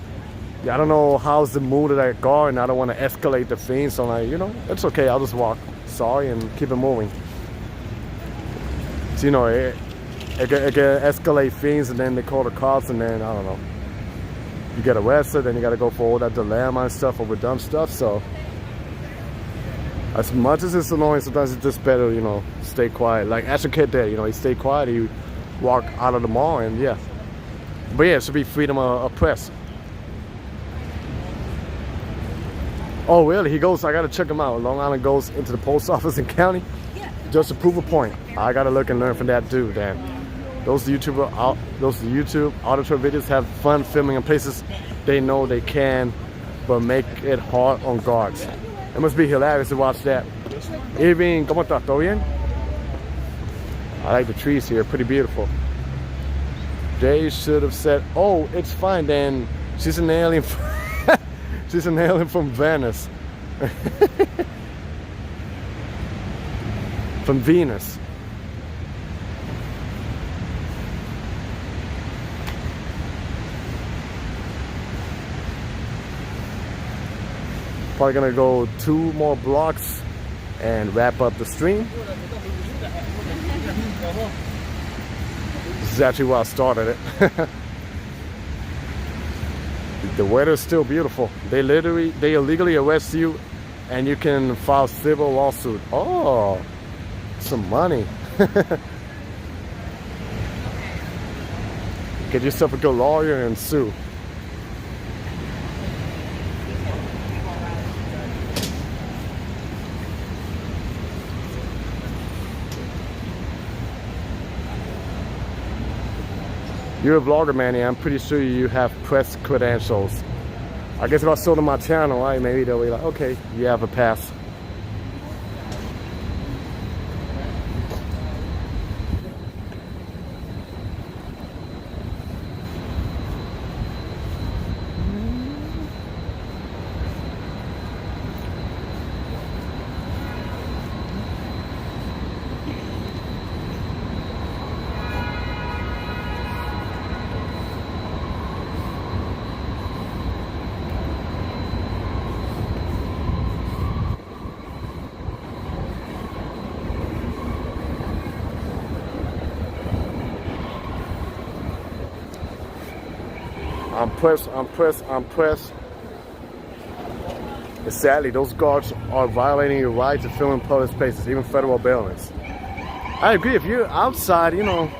Speaker 1: I don't know how's the mood of that guard, and I don't want to escalate the thing. So I'm like, you know, it's okay. I'll just walk. Sorry, and keep it moving. So, you know, it can escalate things, and then they call the cops, and then, I don't know, you get arrested, then you got to go for all that dilemma and stuff over dumb stuff. So as much as it's annoying, sometimes it's just better, you know, stay quiet. Like Ashton Kid there, you know, he stayed quiet, he walked out of the mall, and yeah. But yeah, it should be freedom of press. Oh really? He goes, I gotta check him out. Long Island goes into the post office and county just to prove a point. I gotta look and learn from that dude, Dan. Those YouTube auditor videos have fun filming in places they know they can, but make it hard on guards. It must be hilarious to watch that. Irving, ¿cómo estás? ¿Todo bien? I like the trees here, pretty beautiful. Jay should have said, oh, it's fine then. She's an alien. She's an alien from Venice. From Venus. Probably gonna go 2 more blocks and wrap up the stream. This is actually where I started it. The weather's still beautiful. They illegally arrest you, and you can file civil lawsuit. Oh, some money. Get yourself a good lawyer and sue. You're a vlogger, Manny. I'm pretty sure you have press credentials. I guess if I sold them my channel, right, maybe they'll be like, okay, you have a pass. I'm pressed. And sadly, those guards are violating your right to film in public spaces, even federal buildings. I agree, if you're outside, you know,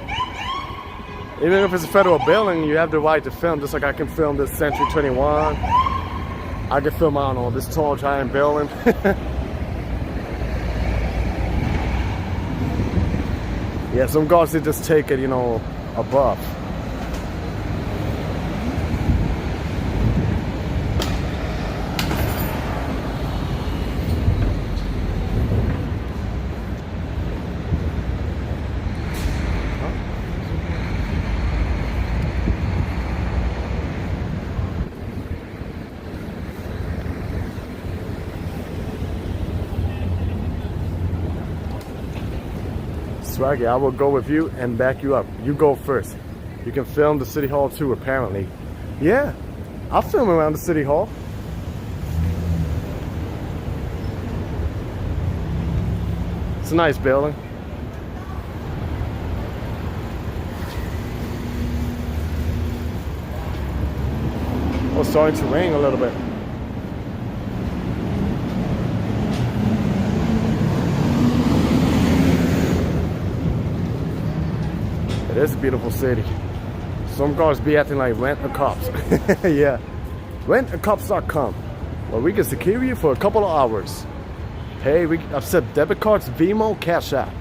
Speaker 1: even if it's a federal building, you have the right to film, just like I can film this Century 21. I can film, I don't know, this tall giant building. Yeah, some guards, they just take it, you know, above. Swaggy, I will go with you and back you up. You go first. You can film the city hall too, apparently. Yeah, I'll film around the city hall. It's a nice building. Oh, it's starting to rain a little bit. It is a beautiful city. Some guards be acting like rent-a-cops. Yeah, rentacops.com. Well, we can secure you for a couple of hours. Hey, we accept debit cards, Venmo, Cash App.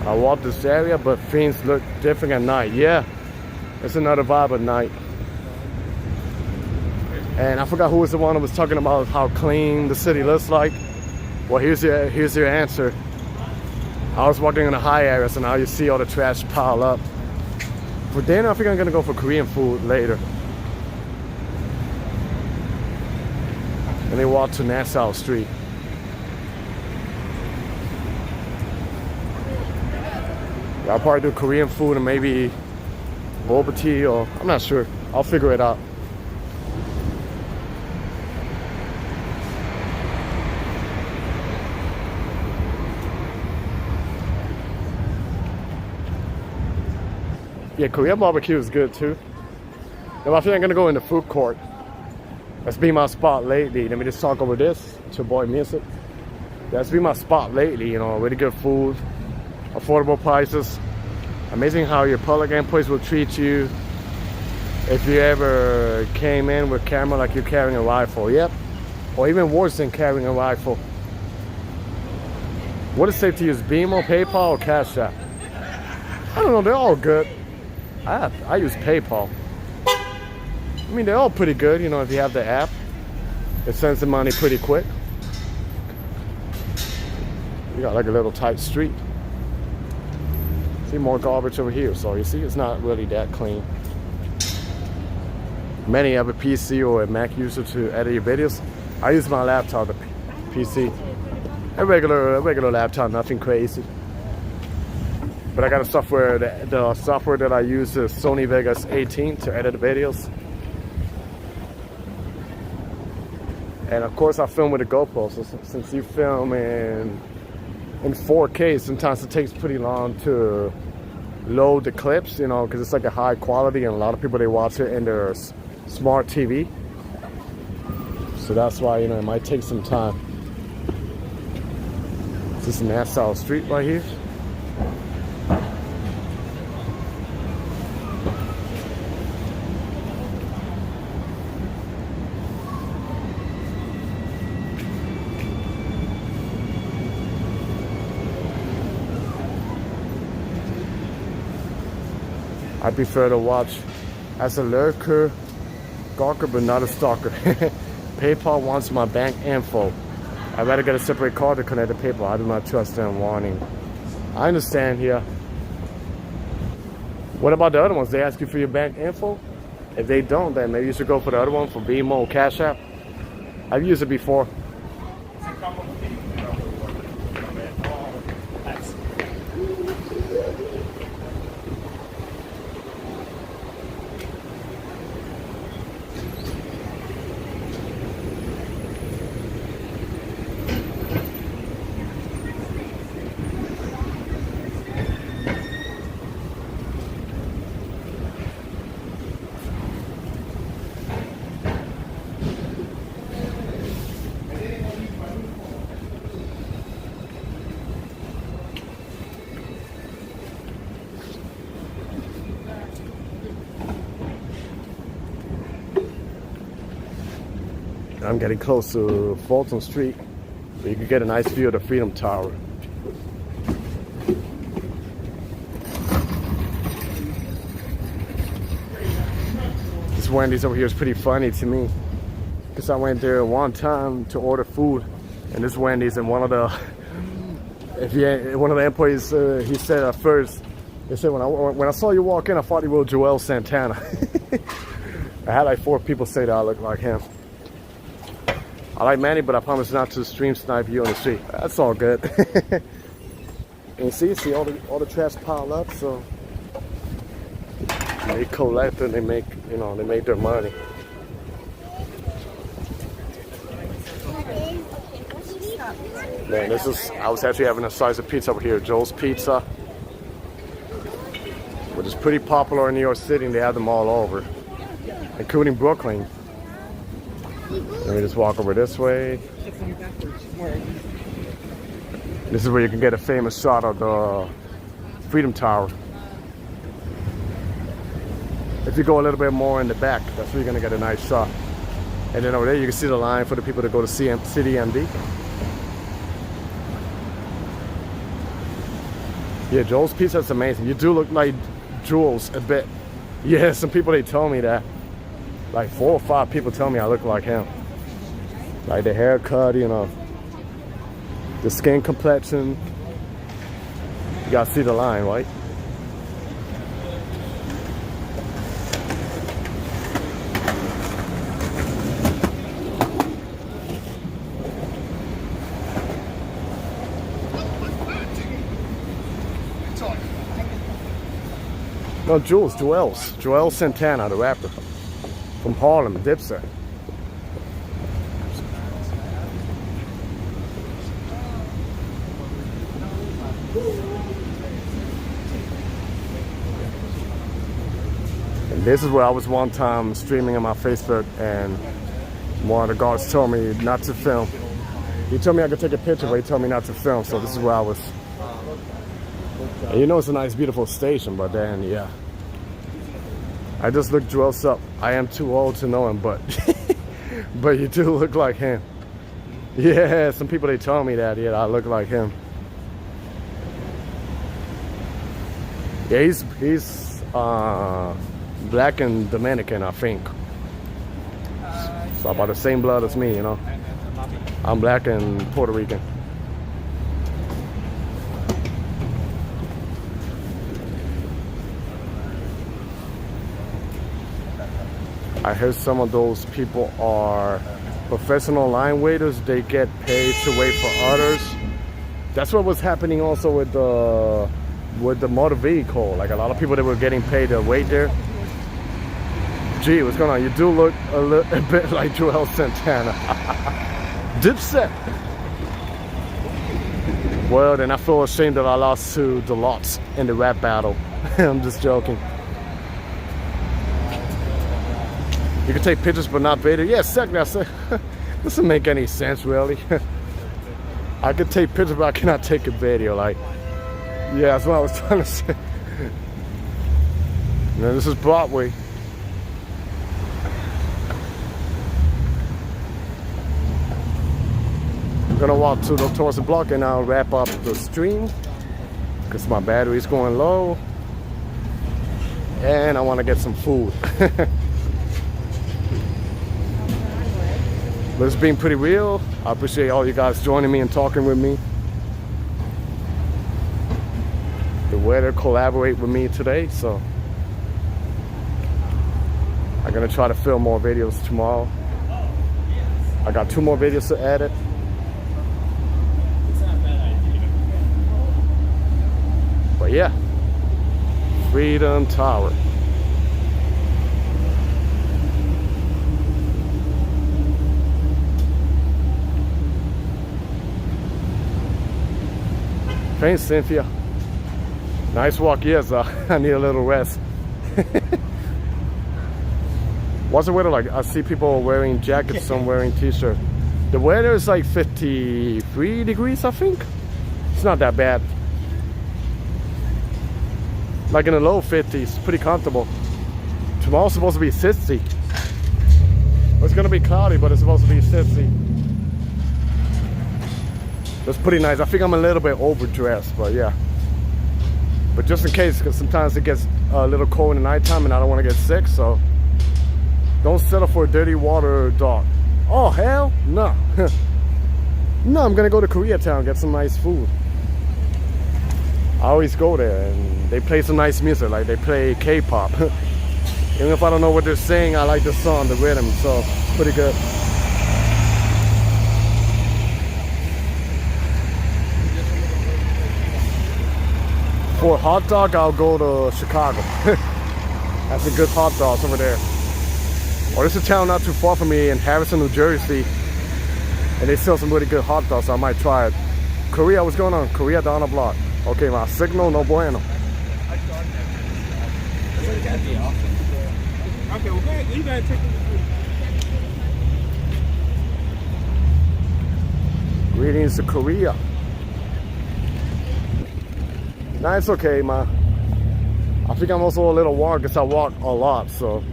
Speaker 1: I walked this area, but things look different at night. Yeah, it's another vibe at night. And I forgot who was the one that was talking about how clean the city looks like. Well, here's your answer. I was walking in the high area, so now you see all the trash pile up. For dinner, I think I'm gonna go for Korean food later. And then walk to Nassau Street. I'll probably do Korean food and maybe boba tea, or I'm not sure. I'll figure it out. Yeah, Korean barbecue is good too. Now I think I'm gonna go in the food court. That's been my spot lately. Let me just talk over this to avoid music. That's been my spot lately, you know, really good food. Affordable prices. Amazing how your public employees will treat you if you ever came in with camera like you're carrying a rifle. Yep. Or even worse than carrying a rifle. What is safe to use, Venmo, PayPal, or Cash App? I don't know, they're all good. I use PayPal. I mean, they're all pretty good, you know, if you have the app. It sends the money pretty quick. You got like a little tight street. See more garbage over here, so you see it's not really that clean. Many have a PC or a Mac user to edit your videos. I use my laptop, the PC. A regular laptop, nothing crazy. But I got a software, the software that I use is Sony Vegas 18 to edit the videos. And of course I film with a GoPro, so since you film in 4K, sometimes it takes pretty long to load the clips, you know, because it's like a high quality, and a lot of people, they watch it in their smart TV. So that's why, you know, it might take some time. Is this Nassau Street right here? I prefer to watch as a lurker, gawker, but not a stalker. PayPal wants my bank info. I'd rather get a separate card to connect to PayPal. I do not trust them warning. I understand here. What about the other ones? They ask you for your bank info? If they don't, then maybe you should go for the other one, for Venmo, Cash App. I've used it before. I'm getting close to Fulton Street, where you can get a nice view of the Freedom Tower. This Wendy's over here is pretty funny to me, because I went there one time to order food, and this Wendy's, and one of the employees, he said at first, he said, when I saw you walk in, I thought you were Joel Santana. I had like 4 people say that I look like him. I like Manny, but I promise not to stream snipe you on the street. That's all good. And you see all the trash piled up, so they collect and they make, you know, they make their money. Man, I was actually having a slice of pizza over here, Joel's Pizza, which is pretty popular in New York City, and they have them all over, including Brooklyn. Let me just walk over this way. This is where you can get a famous shot of the Freedom Tower. If you go a little bit more in the back, that's where you're going to get a nice shot. And then over there you can see the line for the people to go to City MD. Yeah, Joel's Pizza is amazing. You do look like Jules a bit. Yeah, some people, they told me that. Like 4 or 5 people tell me I look like him. Like the haircut, you know, the skin complexion. You gotta see the line, right? No, Joel Santana, the rapper from Harlem, Dipset. And this is where I was one time streaming on my Facebook, and one of the guards told me not to film. He told me I could take a picture, but he told me not to film, so this is where I was. And you know, it's a nice, beautiful station, but then, yeah. I just look Joel up. I am too old to know him, but but you do look like him. Yeah, some people, they told me that, yeah, I look like him. Yeah, he's black and Dominican, I think. So about the same blood as me, you know. I'm black and Puerto Rican. I heard some of those people are professional line waiters. They get paid to wait for others. That's what was happening also with the motor vehicle. Like a lot of people that were getting paid to wait there. Gee, what's going on? You do look a bit like Joel Santana. Dipset. Well, then I feel ashamed that I lost to the Lots in the rap battle. I'm just joking. You can take pictures but not video. Yeah, exactly. I said, doesn't make any sense really. I could take pictures but I cannot take a video. Like, yeah, that's what I was trying to say. Now, this is Broadway. I'm gonna walk towards the block and I'll wrap up the stream because my battery is going low and I want to get some food. But it's been pretty real. I appreciate all you guys joining me and talking with me. The weather collaborate with me today, so I'm gonna try to film more videos tomorrow. I got 2 more videos to edit. But yeah, Freedom Tower. Thanks, Cynthia. Nice walk, yes. I need a little rest. What's the weather like? I see people wearing jackets, some wearing t-shirts. The weather is like 53 degrees, I think. It's not that bad. Like in the low 50s, pretty comfortable. Tomorrow's supposed to be 60. It's gonna be cloudy, but it's supposed to be 60. That's pretty nice. I think I'm a little bit overdressed, but yeah. But just in case, because sometimes it gets a little cold in the nighttime and I don't want to get sick, so don't settle for a dirty water dog. Oh, hell no. No, I'm gonna go to Koreatown and get some nice food. I always go there and they play some nice music, like they play K-pop. Even if I don't know what they're saying, I like the song, the rhythm, so it's pretty good. For a hot dog, I'll go to Chicago. That's a good hot dogs over there. Or there's a town not too far from me in Harrison, New Jersey, and they sell some really good hot dogs, so I might try it. Korea, what's going on? Korea down the block. Okay, my signal, no bueno.
Speaker 3: Okay, well, go ahead. You gotta take it.
Speaker 1: Greetings to Korea. Nah, it's okay, man. I think I'm also a little warm because I walk a lot, so.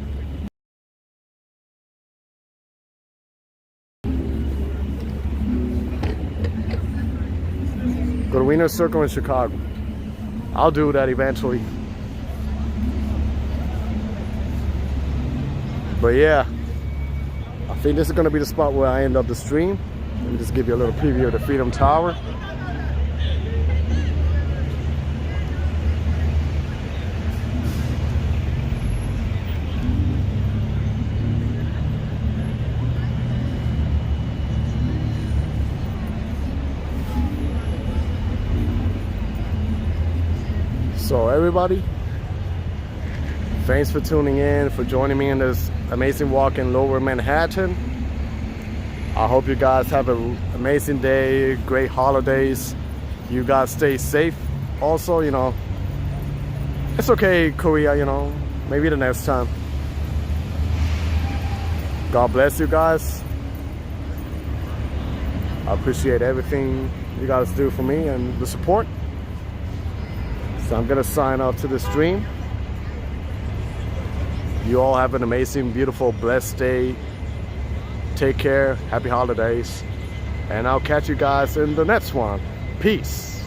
Speaker 1: Go to Wiener Circle in Chicago. I'll do that eventually. But yeah, I think this is gonna be the spot where I end up the stream. Let me just give you a little preview of the Freedom Tower. So everybody, thanks for tuning in, for joining me in this amazing walk in Lower Manhattan. I hope you guys have an amazing day, great holidays. You guys stay safe. Also, you know, it's okay, Korea, you know, maybe the next time. God bless you guys. I appreciate everything you guys do for me and the support. So I'm gonna sign off to the stream. You all have an amazing, beautiful, blessed day. Take care, happy holidays, and I'll catch you guys in the next one. Peace.